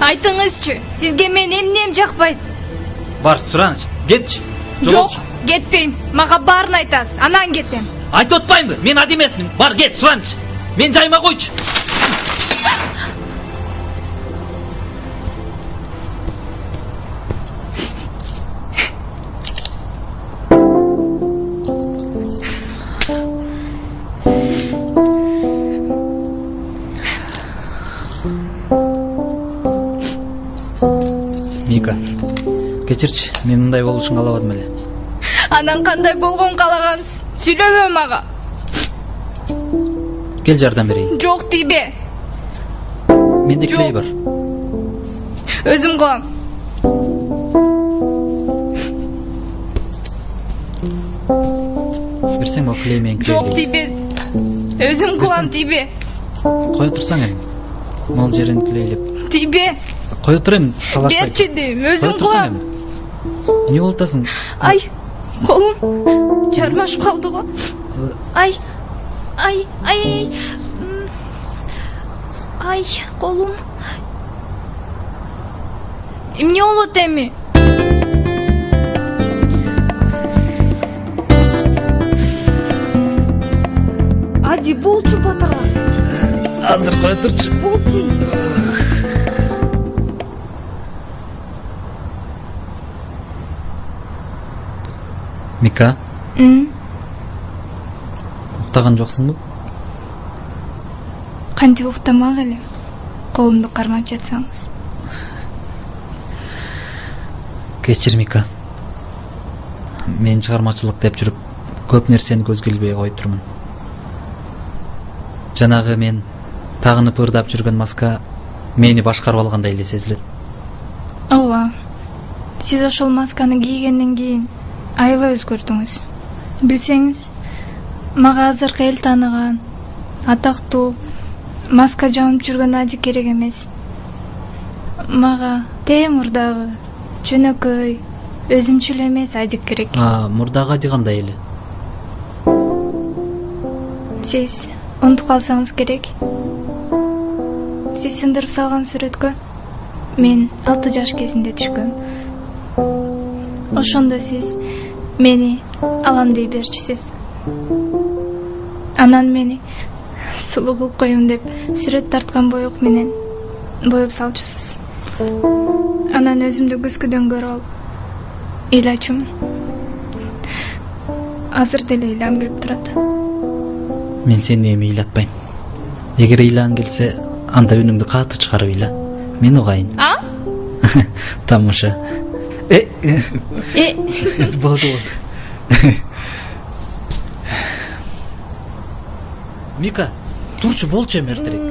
Айтыңызчы, сизге мен эмнем жакпайт? Бар, сураныч, кетчи. Жок, кетпейм. Мага баарын айтасыз, анан кетем. Айтып атпаймынбы? Мен ада эмесмин. Бар, кет, сураныч. Мен жайыма койчу. Мика, кечирчи, мен мындай болушун каалабадым эле. Анан кандай болгон каалагансыз? Сүйлөбө мага. Кел жардам берейин. Жок тийбе. Менде клей бар. Өзүм кылам. Берсең о клей менен клей. Жок тийбе. Өзүм кылам тийбе. Кое турсаң эми. Мол жерин клейлеп. Тийбе. Кое тур эми, талашпай. Берчи дейм, өзүм кылам. Эмне болуп атасың? Ай, колум жармашып калды го. Ай, ай, ай. Ай, колум. Эмне болот эми? Ади, болчу батага. Азыр кое турчу. Болчу. Мика? Уктаган жоксуңбу? Кантип уктамак элем. Колумду кармап жатсаңыз. Кечир, Мика. Мен чыгармачылык деп жүрүп, көп нерсени көзгө илбей койтурмун. Жанагы мен тагынып ырдап жүргөн маска мени башкарып алгандай эле сезилет. Ооба. Сиз ошол масканы кийгенден кийин аябай өзгөрдүңүз. Билсеңиз, мага азыркы эл тааныган, атактуу маска жамып жүргөн Ади керек эмес. Мага мурдагы жөнөкөй, өзүмчүл эмес Ади керек. Мурдагы Ади кандай эле? Сиз унутуп калсаңыз керек. Сиз сындырып салган сүрөткө мен 6 жаш кезинде түшкөм. Ошондо сиз мени алам дей берчисиз. Анан мени сулуу кылып коем деп сүрөт тарткан боек менен боеп салчусуз. Анан өзүмдү көзгөдөн көрүп алып ыйлачумун. Азыр деле ыйлам келип турат. Мен сени эми ыйлатпайм. Эгер ыйлаң келсе, анда үнүңдү катуу чыгарып ыйла. Мен угайын. Тамаша. Болду. Мика, турчу, болчу эми эртерээк.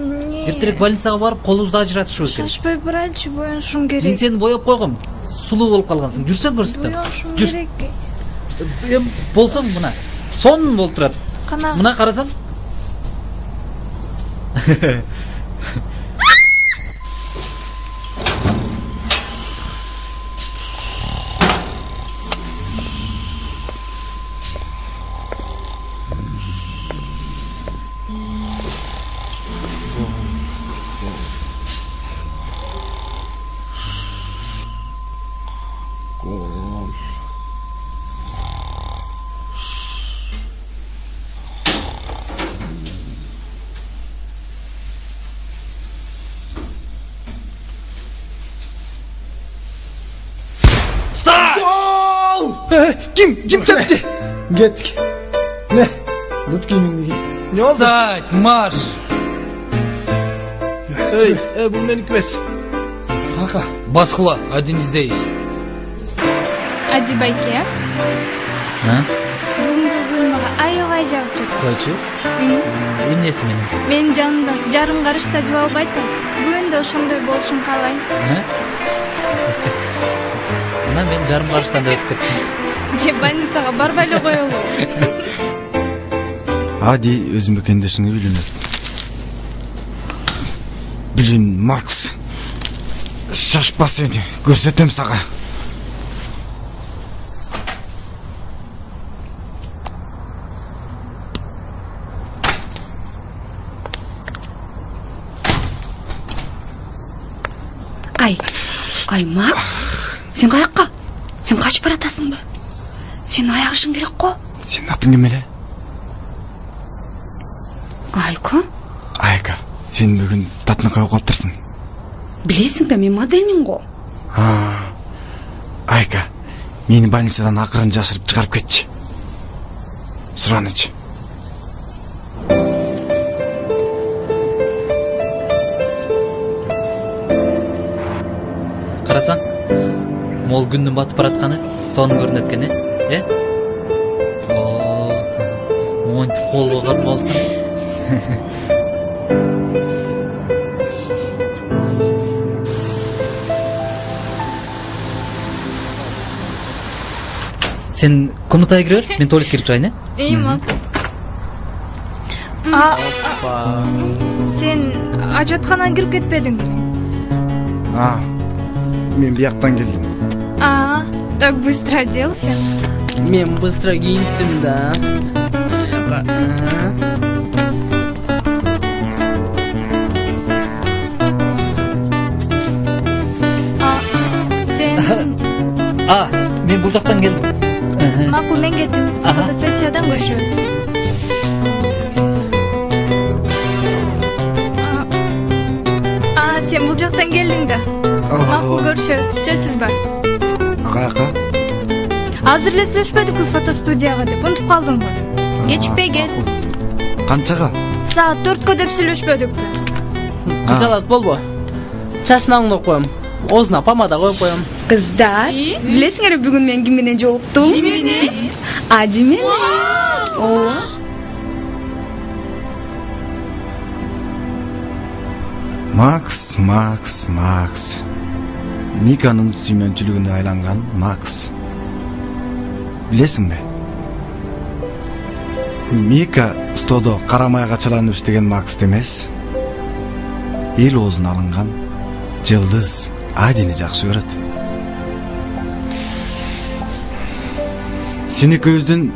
Эртерээк больницага барып колубузду ажыратышыбыз керек. Шашпай барайлычы, боюнушум керек. Мен сени боеп койгом. Сулуу болуп калгансың. Жүрсөң көрсөтөм. Жүр. Эм болсоң мына сонун болуп турат. Мына карасаң. Kim tepti? Kettik. Ne? But kiyimingni giy. Ne oldu? Встать, марш! Bu meniki emas. Haqa. Баскыла, Адини издейбиз. Ади байке, бүгүнкү күн мага аябай жагып жатат. Койчу. Эмнеси менен? Менин жанымда жарым карышта жылалбай атасыз. Бүгүн да ошондой болушун каалайм. Мына мен жарым карыштан да өтүп кеттим. Же больницага барбай эле коелу. Ади өзүм бекендешиңе үйлөнөт. Билин, Макс. Шашпа сени, көрсөтөм сага. Ай, Макс. Сен каякка? Сен качып баратасыңбы? Сен аягышың керек го. Сенин атың ким эле? Айка? Айка, сен бүгүн татны коюп калыптырсың. Билесиң да, мен моделмин го. Айка, мени больницадан акырын жашырып чыгарып кетчи. Суранычы. Карасаң, Мол күннүн батып баратканы сонун көрүнөт экен, монтип колго кармап алсаң. Сен комнатага кире бер, мен туалетке кирип турайын, макул. Сен ажатканан кирип кетпедиңби? Мен бияктан келдим. Так быстро оделся. Мен быстро кийиндим да. Сен... Мен бул жактан келдим. Макул, мен кеттим. Фотосессиядан көрүшөбүз. Сен бул жактан келдиң да. Макул, көрүшөбүз. Сөзсүз бар. Каяка? Азыр эле сүйлөшпөдүкпү фотостудияга деп, унутуп калдыңбы? Кечикпей кел. Канчага? Саат 4-кө деп сүйлөшпөдүкпү? Кызалат болбо. Чачын аңдап коем. Оозуна помада коюп коем. Кыздар, билесиңерби бүгүн мен ким менен жолуктум? Ким менен? Ади менен. Ооба. Макс. Миканын сүймөнчүлүгүнө айланган Макс. Билесиңби? Мика стодо карамайга чаланып иштеген Макс эмес. Эл оозуна алынган жылдыз Адини жакшы көрөт. Сен экөөбүздүн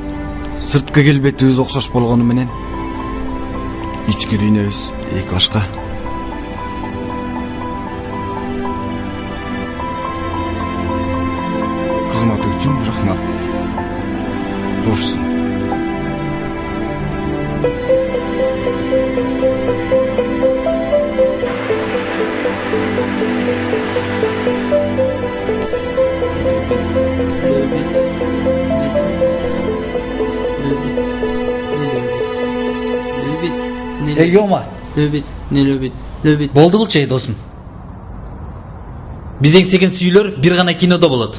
сырткы келбетибиз окшош болгону менен ички дүйнөбүз эки башка. Кызматы үчүн рахмат. Дошсун. Йома. Löbit. Болдулчу досум. Биз эңсеген сүйүлөр бир гана кинодо болот.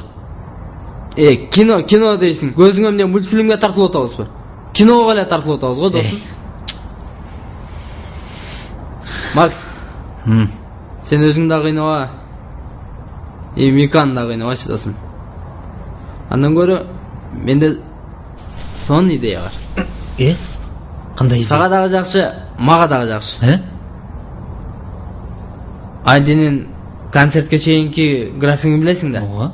Кино дейсиң. Көзүң эмне мультфильмге тартылып атабызбы? Киного эле тартылып атабыз го, досум. Макс. Сен өзүң да кыйнаба. Миканы да кыйнабачы, досум. Андан көрө менде сонун идея бар. Кандай идея? Сага дагы жакшы, мага дагы жакшы. Айдинин концертке чейинки графигин билесиң да? Ооба.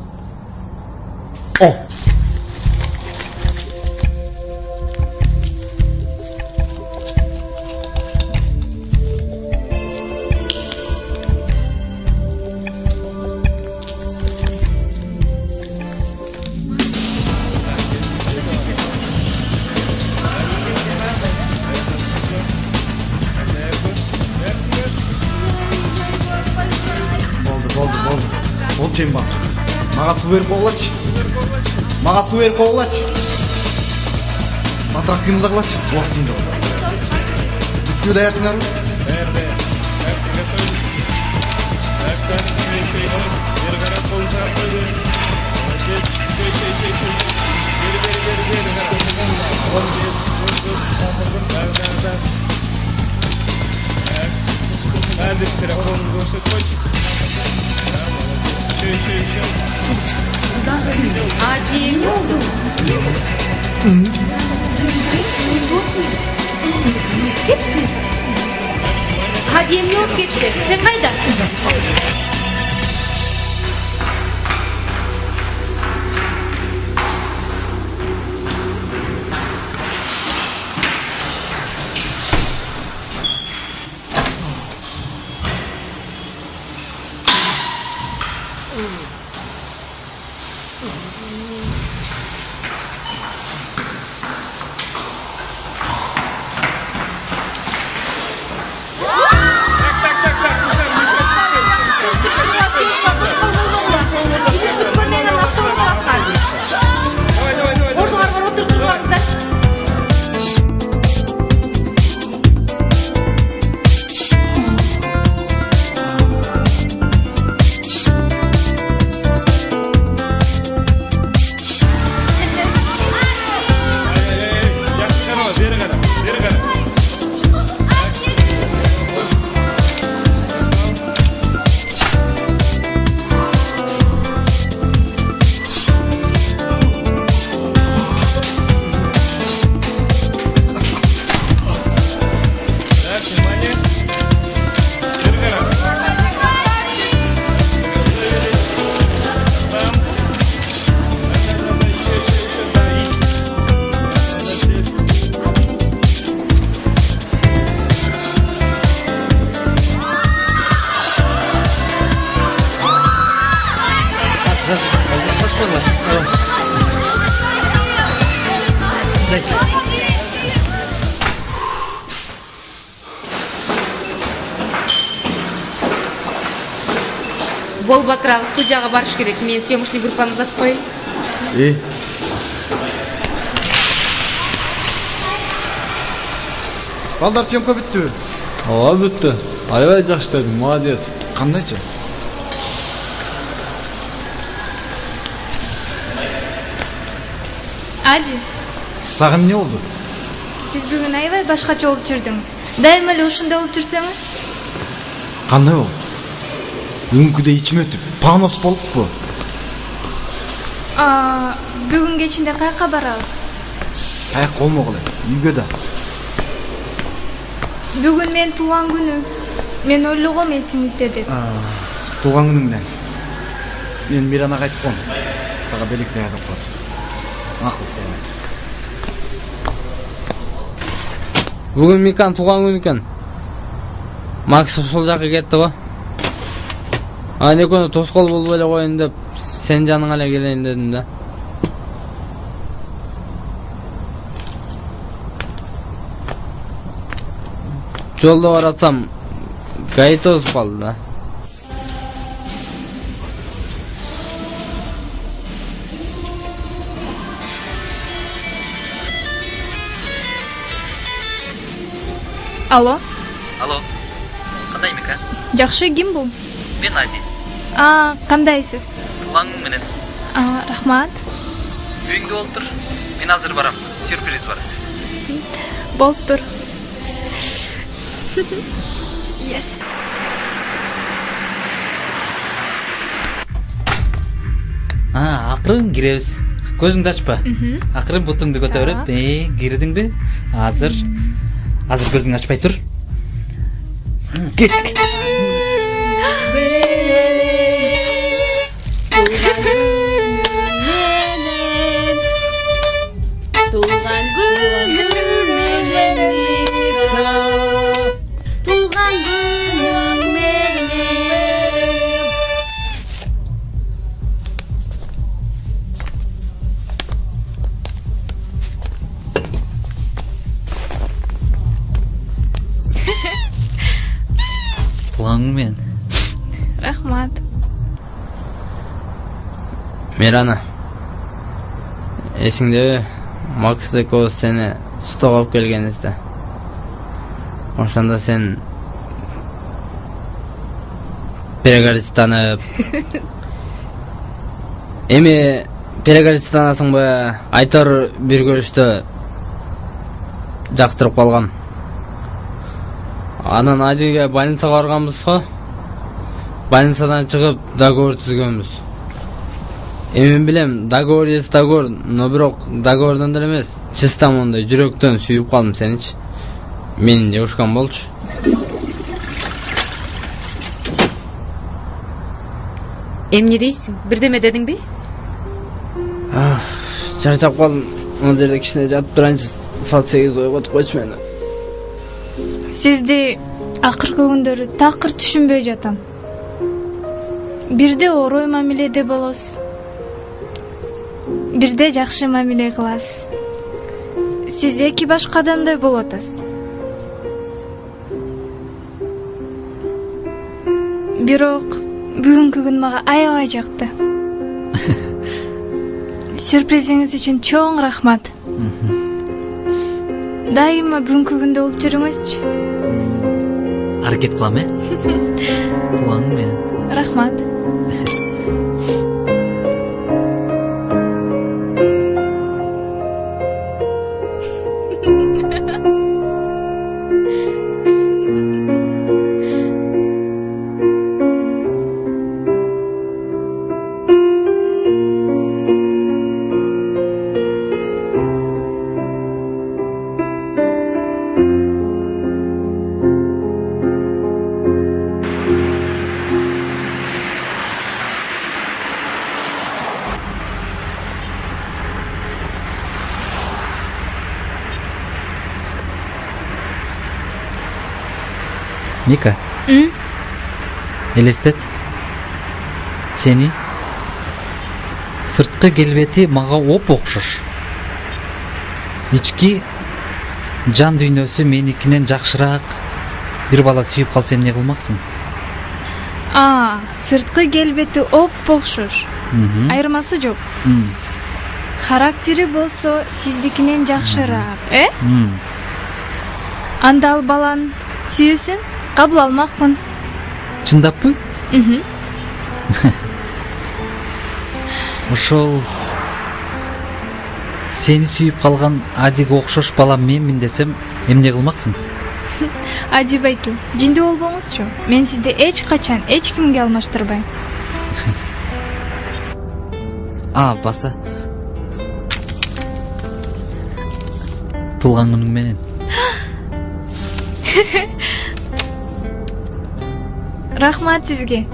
Болчейм бар. Мага суу берип койгулачы. Батыраак кыймылда кылачы. Убактым жок. Бүткүлө даярсыңарбы? Ади, эмне болду? Ади, эмне болуп кетти? Сен кайда? Бол Батырағы студияға барыш керек. Мен съемочный группаны ұзатып қойын. Балдар съемка бүттү. Ооба бүттү. Аябай жакшы дедің, молодец. Кандайчы? Ади, Сага эмне болду? сиз бүгүн аябай башкача болуп жүрдүңүз. Дайыма эле ушундай болуп жүрсөңүз. Кандай болду? Бүгүнкүдөй ичим өтүп, панос болуппу? Бүгүн кечинде каяка барабыз? Каяк болмогуле, үйгө да. Бүгүн мен туулган күнүм. Мен ойлогом эсиңизде деп. Туулган күнүң менен. Мен Мирана кайтып коем. Сага белек даярдап коет. Макул. Бүгүн Микан туулган күнү экен. Макс ошол жака кетти го. Аны күнү тоскоол болуп эле коеюн деп, сен жаныңа эле келейин дедим да. Жолдо баратсам, гаи тосуп калды да. Алло. Алло. Кандай Мика? Жакшы, ким бул? Мен Ади. Кандайсыз? Туулган менен. Рахмат. Үйүңдө болуп тур. Мен азыр барам. Сюрприз бар. Болуп тур. Yes. Акырын киребиз. Көзүңдү ачпа. Акырын бутуңду көтөрүп, кирдиңби? Азыр көзүңдү ачпай тур. Кеттик. Туулган күнүң менен. Туулган мен. Рахмат. Мирана. Эсиңдеби? Макс экөөбүз сени сутуга алып келгенибизде. Ошондо сен перегарчтанып. Эми перегарчтанасыңбы? Айтор бир көрүштө жактырып калгам. Анан Адиге больницага барганбыз го. Больницадан чыгып договор түзгөнбүз. Эми билем, договор есть договор, но бирок договордон деле эмес, чисто мондай жүрөктөн сүйүп калдым сеничи. Менин девушкам болчу. Эмне дейсиң? Бирдеме дедиңби? Чарчап калдым. Ал жерде кичине жатып турайынчы. Саат 8 ойготуп койчу мени. Сизди акыркы күндөрү такыр түшүнбөй жатам. Бирде орой мамиледе болосуз. Бирде жакшы мамиле кыласыз. Сиз эки башка адамдай болуп атасыз. Бирок бүгүнкү күн мага аябай жакты. Сюрпризиңиз үчүн чоң рахмат. Дайыма бүгүнкү күндө болуп жүрүңүзчү. Аракет кылам, Туулган менен. Рахмат. Мика. Элестет. Сени Сырткы келбети мага оп окшош. Ички жан дүйнөсү меникинен жакшыраак. Бир бала сүйүп калса эмне кылмаксың? Сырткы келбети оп окшош. Айырмасы жок. Характери болсо сиздикинен жакшыраак, Анда ал баланын сүйүүсүн кабыл алмакмын. Чындаппы? Ошол сени сүйүп калган Адиге окшош балам менмин десем, эмне кылмаксың? Ади байке, жиндүү болбоңузчу. Мен сизди эч качан эч кимге алмаштырбайм. Баса. Туулган күнүң менен. Рахмат сизге.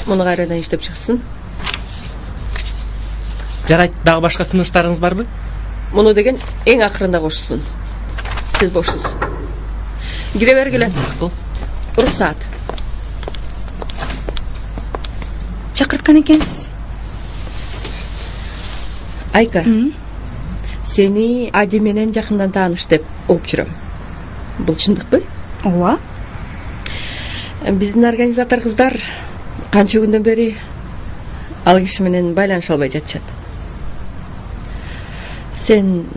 Муну кайрадан иштеп чыксын. Жарайт, дагы башка сунуштарыңыз барбы? Муну деген эң акырында кошсун. Сиз бошсуз. Кире бергиле. Уруксаат. Чакырткан экенсиз. Айка. Сени Ади менен жакындан тааныш деп угуп жүрөм. Бул чындыкпы? Ооба. Биздин организатор кыздар канча күндөн бери ал киши менен байланыша албай жатышат. Сен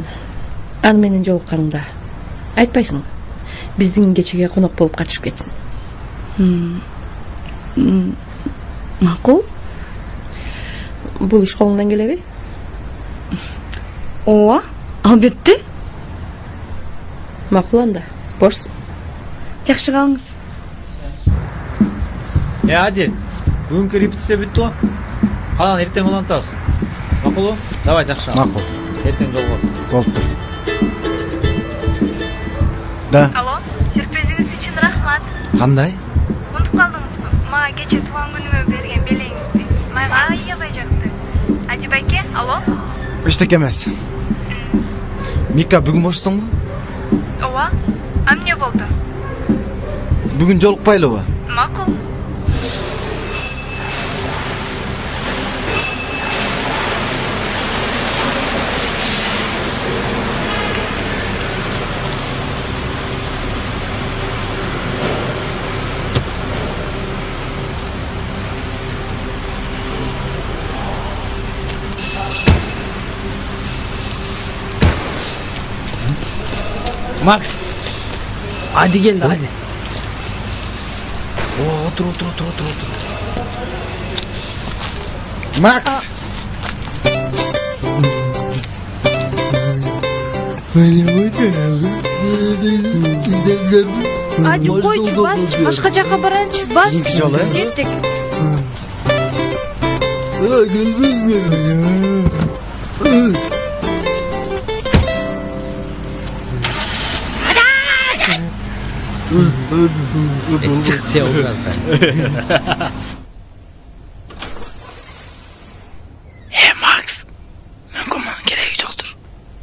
аны менен жолукканыңда айтпайсың, биздин кечеге конок болуп катышып кетсин. Макул? Бул иш колуңдан келеби? Ооба, албетте. Макул анда, бошсун. Жакшы калыңыз. Ади, бүгүнкү репетиция бүттү го. Калган эртең улантабыз. Макулбу? Давай, жакшы. Макул. Эртең жолугабыз. Болуптур. Да. Алло, сюрпризиңиз үчүн рахмат. Кандай? Унутуп калдыңызбы? Мага кече туулган күнүмө берген белеңизди. Майга аябай жакты. Ади байке, алло? Эчтеке эмес. Мика, бүгүн бошсуңбу? Ооба. Эмне болду? Бүгүн жолукпайлыбы? Макул. Макс. Ади келди, Ади. Отур. Макс. Ади койчу, бас, башка жака барайынчы, бас. Кийинки жолу, Кеттик. Чык сен образдан. Макс, мүмкүн мунун кереги жоктур.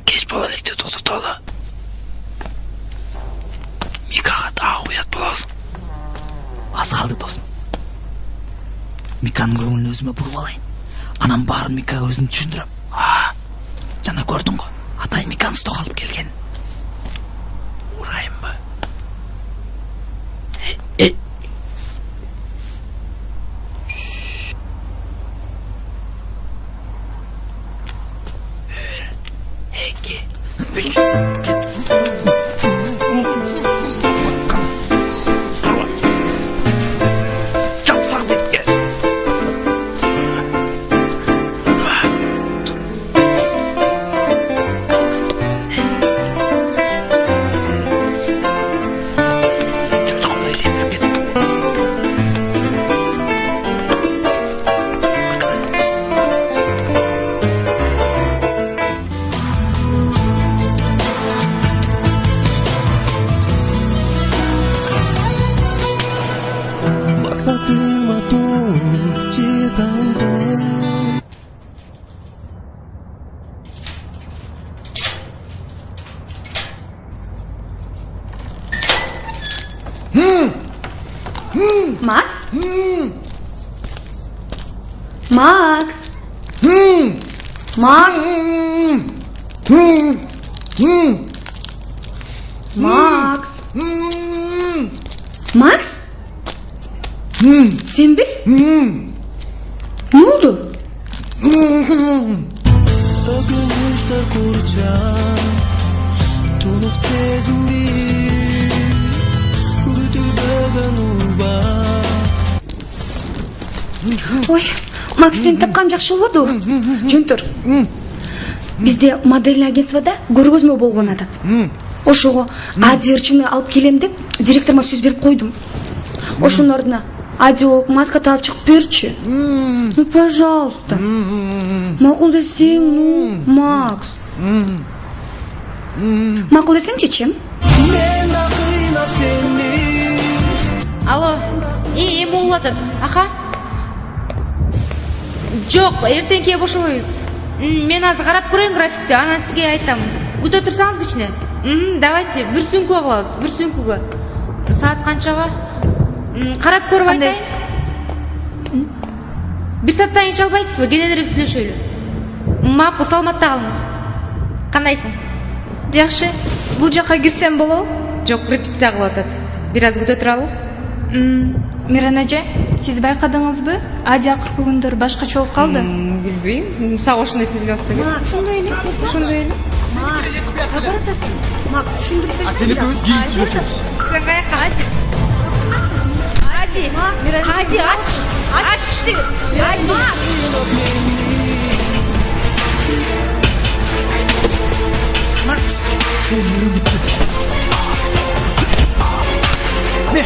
Кеч боло электе токтотолу. Микага дагы уят болосуң. Аз калды досум. Миканын көңүлүн өзүмө буруп алайын. Анан баарын Микага өзүн түшүндүрөм. Жана көрдүң го, атай Миканы сток алып келген. Урайымбы? Эки, үч. Жапсаң бетке. Макс. Макс. Макс. Макс? Sen mi? Ne oldu? Ой, Макс сени тапкан жакшы болду. Жөн тур. Бизде модель агентствода көргөзмө болгон атат. Ошого Ади ырчыны алып келем деп директорума сөз берип койдум. Ошонун ордуна Ади болуп маска таап чыгып берчи. Ну, пожалуйста. Макул десең, ну, Макс. Макул десеңчи, чем? Алло, эми болуп атат, ака? Жок, эртеңке бошобойбуз. Мен азыр карап көрөйүн графикти, анан сизге айтам. Күтө турсаңыз кичине. Давайте, бир сөмкө кылабыз, бир сөмкөгө. Саат канчага? Карап көрүп айтайын. Бир сааттан кийин чалбайсызбы? Кененирээк сүйлөшөлү. Макул, саламатта калыңыз. Кандайсың? Жакшы. Бул жака кирсем болобу? Жок, репетиция кылып атат. Бир аз күтө туралы. Миран эже, сиз байкадыңызбы? Ади акыркы күндөр башкача болуп калды. Билбейм. Сага ошондой сезилип атса керек. Ошондой эле. Ошондой эле. Апаратасың. Мак, түшүндүрүп берсең. Сен экөөбүз кийин сүйлөшөбүз. Сен каяка? Ади, ач. Ачты. Ади. Макс, сен мүрүмүттү. Не?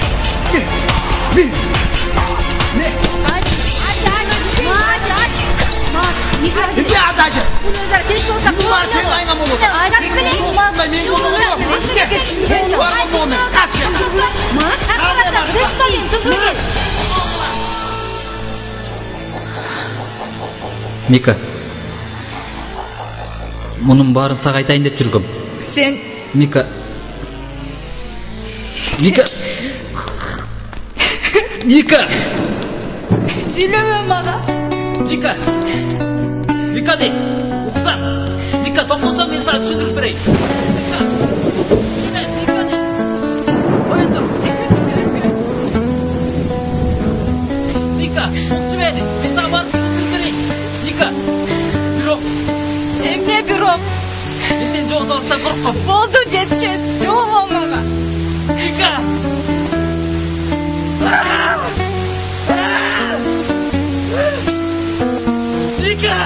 Мика, мунун баарын сага айтайын деп жүргөм. Сен Мика. Сүйлөбө мага. Мика де, уксам. Мика, тоңгоздон мен сага түшүндүрүп берейин. Мика де. Коюн тур. Мика, укчу мени. Мен сага барып түшүндүрүп берейин. Мика. Бирок. Эмне бирок? Мен сени жогото алыштан коркком. Болду, жетишет. Жоломо мага. Мика. Мика!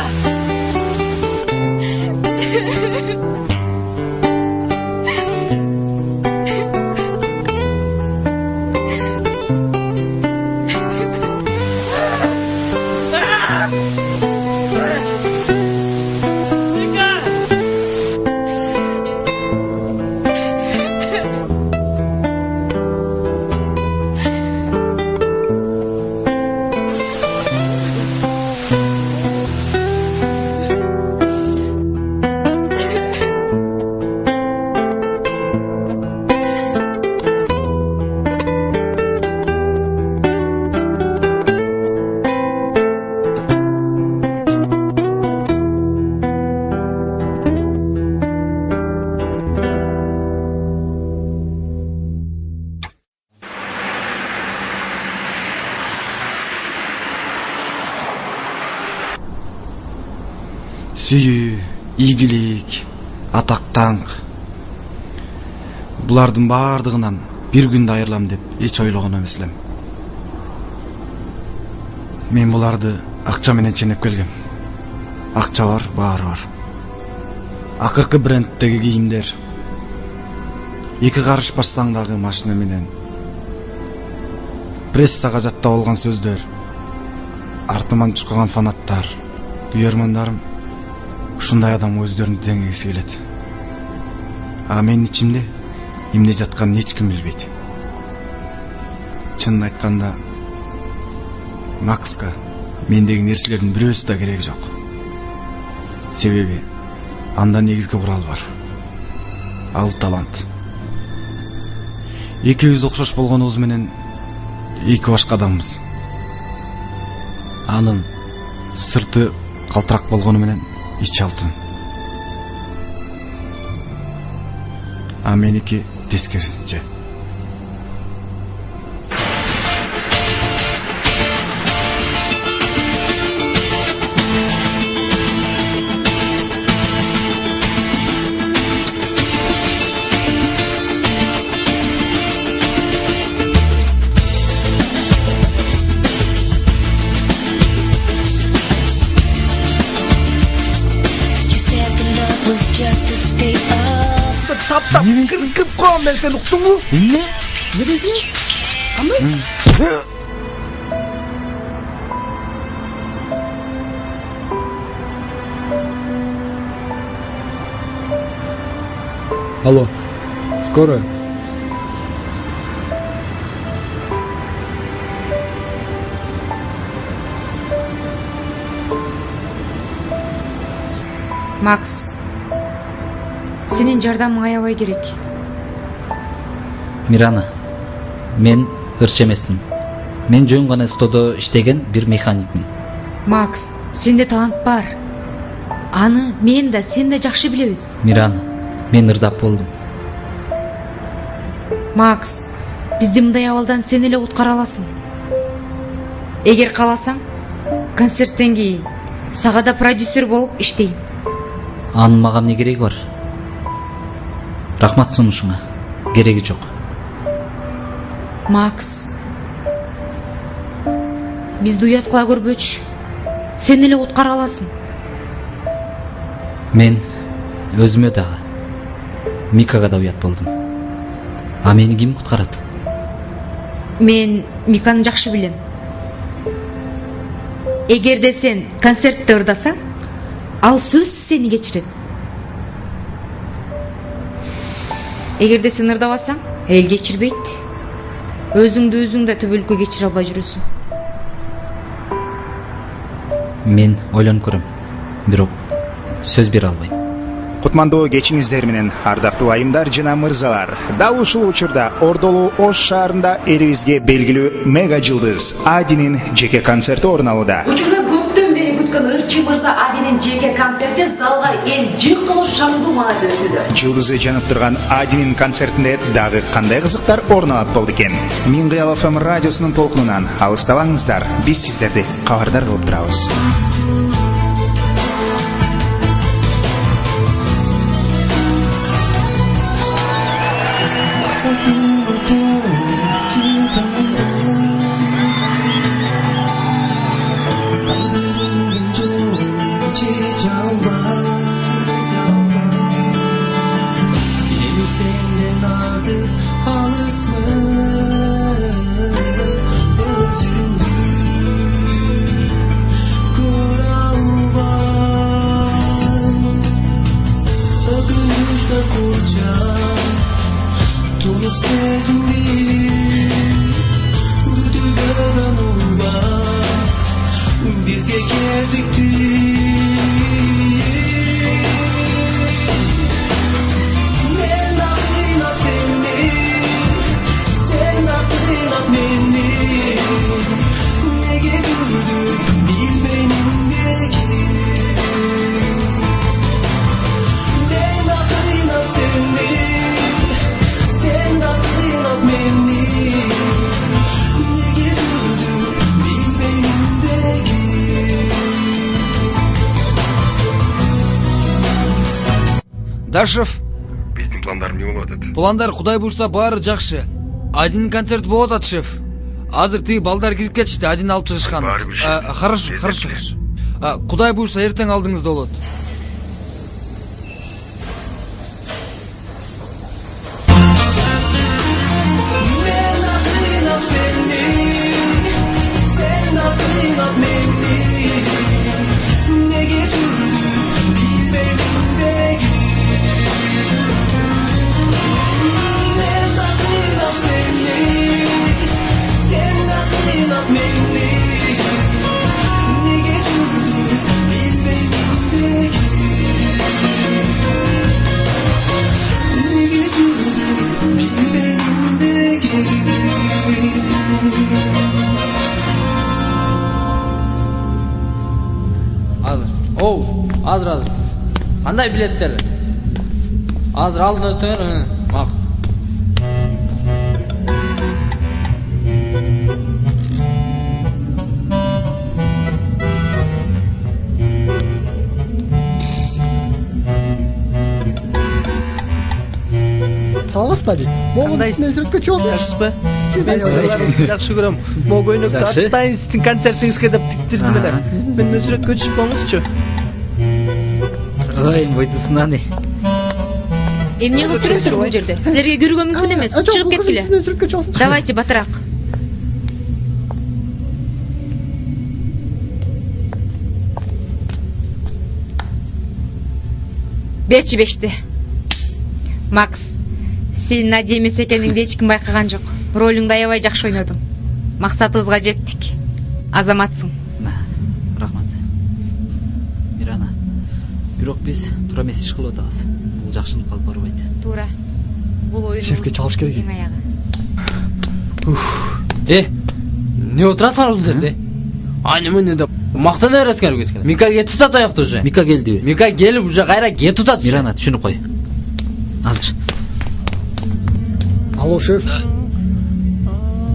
Сүйүү, ийгилик, атак даңк. Булардын баардыгынан бир күндө айрылам деп эч ойлогон эмес элем. Мен буларды акча менен ченеп келгем. Акча бар, баары бар. Акыркы бренддеги кийимдер. 2 карыш бассаңдагы машина менен. Прессага жаттап алган сөздөр. Артыман чуккан фанаттар, күйөрмандарым. Ушундай адам өздөрүн деңгейси келет. А менин ичимде эмне жатканын эч ким билбейт. Чынын айтканда, Макска мендеги нерселердин бирөөсү да кереги жок. Себеби анда негизги курал бар. Ал талант. Экөөбүз окшош болгонубуз менен эки башка адамбыз. Анын Сырты калтырак болгону менен ичи алтын. А меники тескерисинче. Таптап кыркып коем мен, сен уктуңбу? Эмне? Не дейсиң? Кандай? Алло, скорая. Макс, сенин жардамың аябай керек. Мирана, мен ырчы эмесмин. Мен жөн гана стодо иштеген бир механикмин. Макс, сенде талант бар. Аны мен да, сен да жакшы билебиз. Мирана, мен ырдап болдум. Макс, бизди мындай абалдан сен эле куткара аласың. Эгер кааласаң, концерттен кийин сага да продюсер болуп иштейм. Анын мага эмне кереги бар? Рахмат сунушуңа. Кереги жок. Макс, бизди уят кыла көрбөчү. Сен эле куткара аласың. Мен өзүмө дагы, Микага да уят болдум. А мени ким куткарат? Мен Миканы жакшы билем. Эгерде сен концертте ырдасаң, ал сөзсүз сени кечирет. Эгерде сен ырдабасаң, эл кечирбейт. Өзүңдү өзүң да төбөлүккө кечире албай жүрөсүң. Мен ойлонуп көрөм, бирок сөз бере албайм. Кутмандуу кечиңиздер менен, ардактуу айымдар жана мырзалар. Дал ушул учурда Ордолуу Ош шаарында элибизге белгилүү мега жылдыз Адинин жеке концерти орун алууда. Учурда көптөн бери күткөн ырчы мырза Адинин жеке концерти залга эл жык толуу шаңдуу маанайда өтүүдө. Жылдызы жанып турган Адинин концертинде дагы кандай кызыктар орун алат болду экен? Миң Кыял ФМ радиосунун толкунунан алыстабаңыздар, биз сиздерди кабардар кылып турабыз. Дашев, биздин пландар эмне болуп атат? Пландар Кудай буйрса баары жакшы. Адин концерт болуп атат, шеф. Азыр тиги балдар кирип кетишти, Адин алып чыгышкан. Хорошо. Кудай буйрса эртең алдыңызда болот. Оу, азыр. Қандай билеттер? Азыр алдын өтіңер. Мақ. Саламатсыз ба дейді. Қандайсыз? Суретке чығасың. Жақсы ба? Жақсы көрем. Мог ойнап аттайын сіздің концертіңізге деп тіктірдім мен. Мен суретке түсіп болыңызшы. Ой, бойтысынан. Эмне кылып жүрөсүз бул жерде? Силерге кирүүгө мүмкүн эмес. Чыгып кеткиле. Давайте батыраак. Берчи бешти. Макс, сен Нади эмес экениңди эч ким байкаган жок. Ролуңду аябай жакшы ойнодуң. Максатыбызга жеттик. Азаматсың. Рахмат. Мирана. Бирок биз туура эмес иш кылып атабыз. Бул жакшылыкка алып барбайт. Туура. Бул оюн. Шефке чалыш керек. Эң аягы. Не отурасыңар бул жерде? Айнымын деп мактана бересиңер өзгө. Мика кетип атат аякта уже. Мика келдиби? Мика келип уже кайра кетип атат. Мирана, түшүнүп кой. Азыр. Алло, шеф.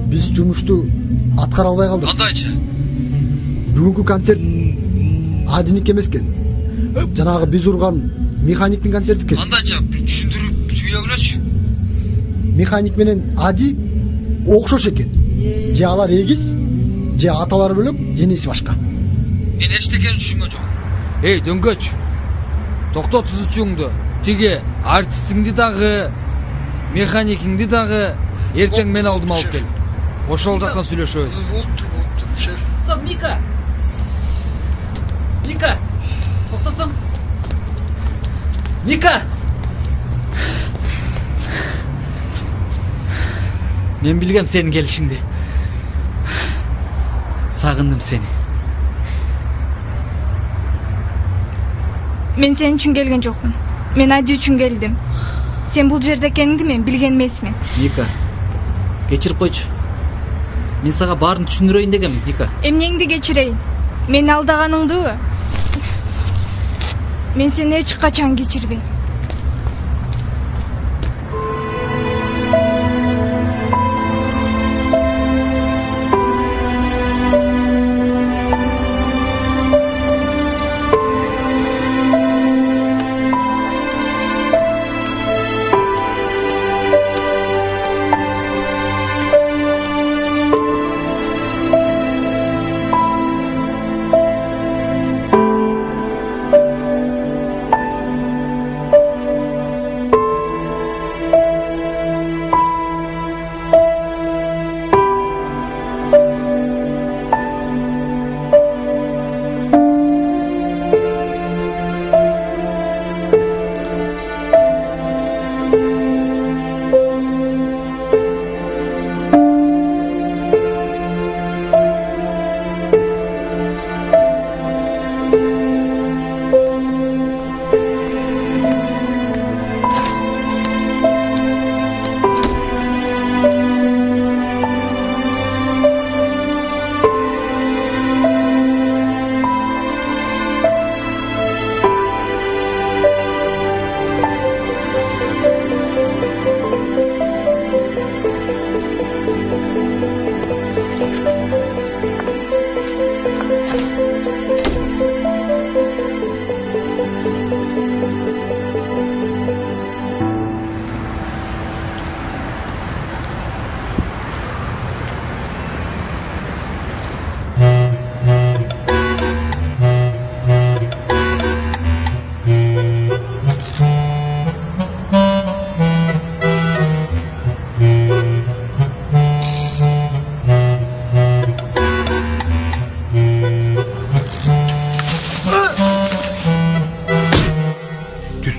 Биз жумушту аткара албай калдык. Кандайчы? Бүгүнкү концерт Адиники эмес экен. Жанагы биз урган механиктин концерти экен. Кандайчы? Түшүндүрүп сүйлөп көрөчү. Механик менен Ади окшош экен. Же алар эгиз, же аталары бөлөк, денеси башка. Мен эчтекени түшүнгөн жок. Эй, дөңгөч. Токтот түзүүчүңдү. Тиги артистиңди дагы, механикиңди дагы эртең мен алдыма алып кел. Ошол жактан сүйлөшөбүз. Стоп, Мика. Мика. Токтосоң. Мика. Мен билгем сенин келишиңди. Сагындым сени. Мен сен үчүн келген жокмун. Мен Ади үчүн келдим. Сен бул жерде экениңди мен билген эмесмин. Мика, кечирип койчу. Мен сага баарын түшүндүрөйүн дегем, Мика. Эмнеңди кечирейин? Мени алдаганыңдыбы? Мен сени эч качан кечирбейм.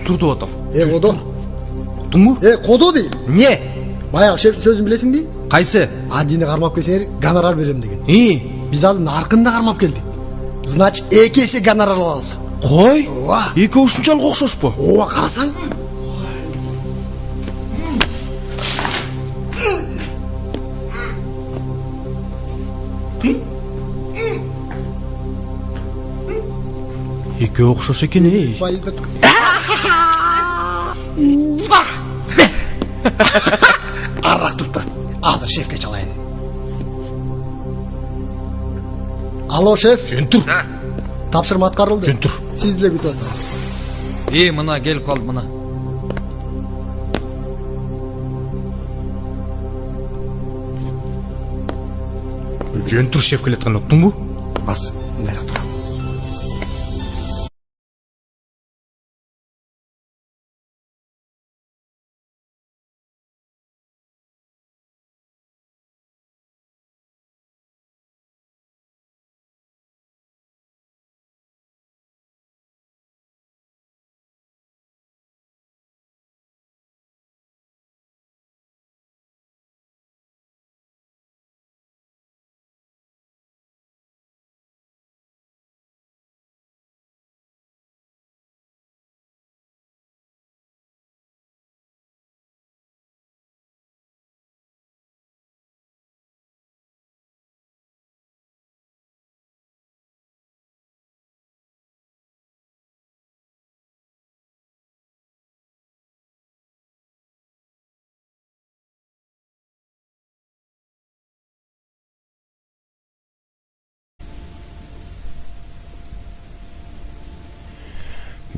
Турду атам. Кодо. Туңгу? Кодо дейм. Не? Баягы шефтин сөзүн билесиңби? Кайсы? Адини кармап келсеңер гонорар берем деген. Биз азыр наркында кармап келдик. Значит, 2 эсе гонорар алабыз. Кой? Эки ушунчалык окшошпу? Ооба, карасаң. Экөө окшош экен, эй. Арыраак туруп тур. Азыр шефке чалайын. Алло, шеф. Жөн тур. Тапшырма аткарылды. Жөн тур. Сиз деле күтүп атасыз. Мына келип калды мына. Жөн тур, шеф келаткан уктуңбу? Бас, бери тур.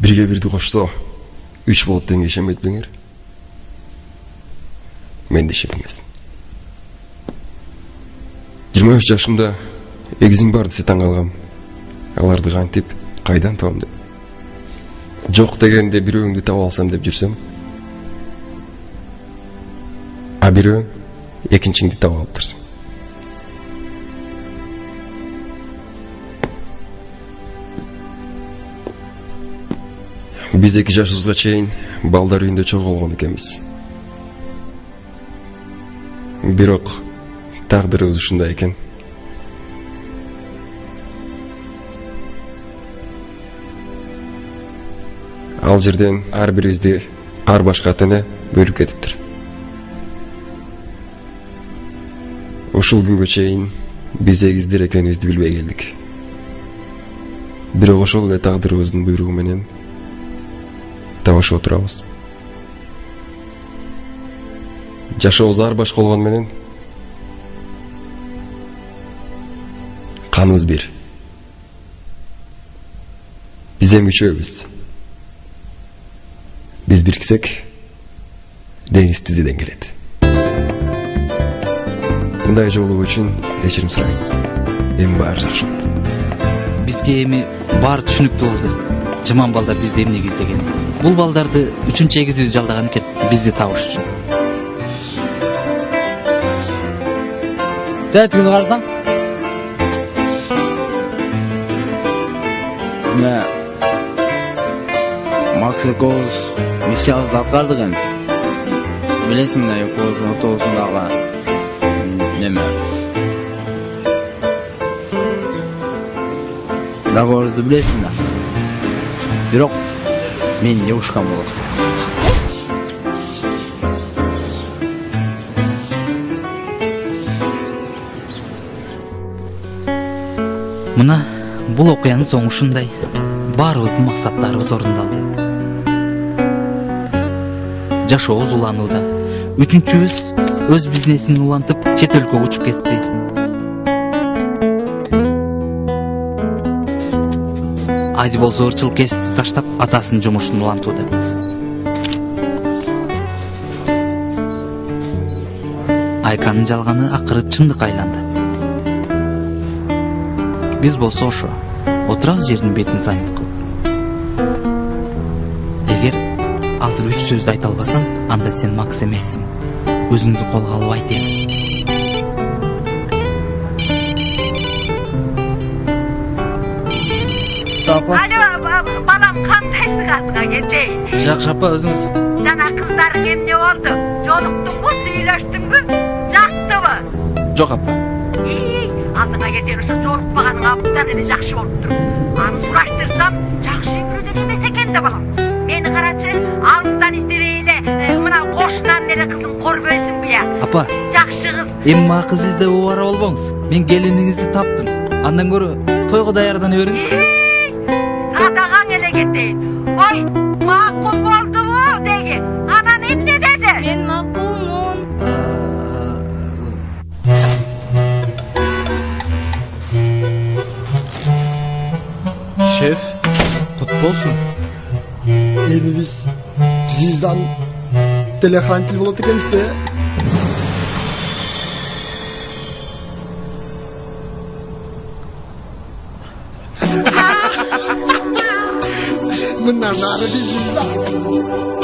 Бирге бирди кошсо, 3 болот дегенге ишенбейт белеңер. Мен да ишенбесин. 23 жашымда эгизим бар десе таң калгам. Аларды кантип кайдан табам деп. Жок дегенде бирөөңдү таап алсам деп жүрсөм, а бирөө экинчиңди таап алыптырсың. Биз 2 жашыбызга чейин балдар үйүндө чогуу болгон экенбиз. Бирок тагдырыбыз ушундай экен. Ал жерден ар бирибизди ар башка ата-эне бөлүп кетиптир. Ушул күнгө чейин биз эгиздер экенибизди билбей келдик. Бирок ошол эле тагдырыбыздын буйругу менен табышып отурабыз. Жашообуз ар башка болгон менен каныбыз бир. Биз эми үчөөбүз. Биз бириксек, деңиз тизеден келет. Мындай жолугу үчүн кечирим сурайм. Эми баары жакшы болду. Бизге эми баары түшүнүктүү болду. Жаман балдар бизди эмнеге издеген? Бул балдарды 3-чү эгизибиз жалдаган экен, бизди табыш үчүн. Тетигини карасаң? Макс экөөбүз миссиябызды аткардык эми. Билесиң да, экөөбүздүн ортосундагы неме. Договорубузду билесиң да. Бирок мен девушкам болот. Мына бул окуянын соңу ушундай. Баарыбыздын максаттарыбыз орундалды. Жашообуз уланууда. Үчүнчүбүз өз бизнесин улантып чет өлкөгө учуп кетти. Айди болсо ырчыл кесип таштап атасынын жумушун улантууда. Айканын жалганы акыры чындыкка айланды. Биз болсо ошо отурабыз жердин бетин зайнт кылып. Эгер азыр 3 сөздү айта албасаң, анда сен Макс эмессиң. Өзүңдү колго алып айт эми. Алло, балам кандайсың атка кетейин? Жакшы апа, өзүңүз? Жана кыздарың эмне болду? Жолуктуңбу, сүйлөштүңбү? Жактыбы? Жок апа. Алдыңа кетер ушу жолукпаганың абдан эле жакшы болуптур. Аны сураштырсам, жакшы үйрөдөн эмес экен да балам. Мени карачы, алыстан издебей эле мына кошунан эле кызың көрбөйсүңбү я? Апа. Жакшы кыз. Эми кыз издеп убара болбоңуз. Мен келиниңизди таптым. Андан көрө тойго даярдана бериңиз. Садага кетейин. Ой, макул болдубу деги. Анан эмне деди? Мен макулмун. Шеф, құт болсын. Эми биз Зилдан телехранитель болот экенбиз да. Мындан ары биз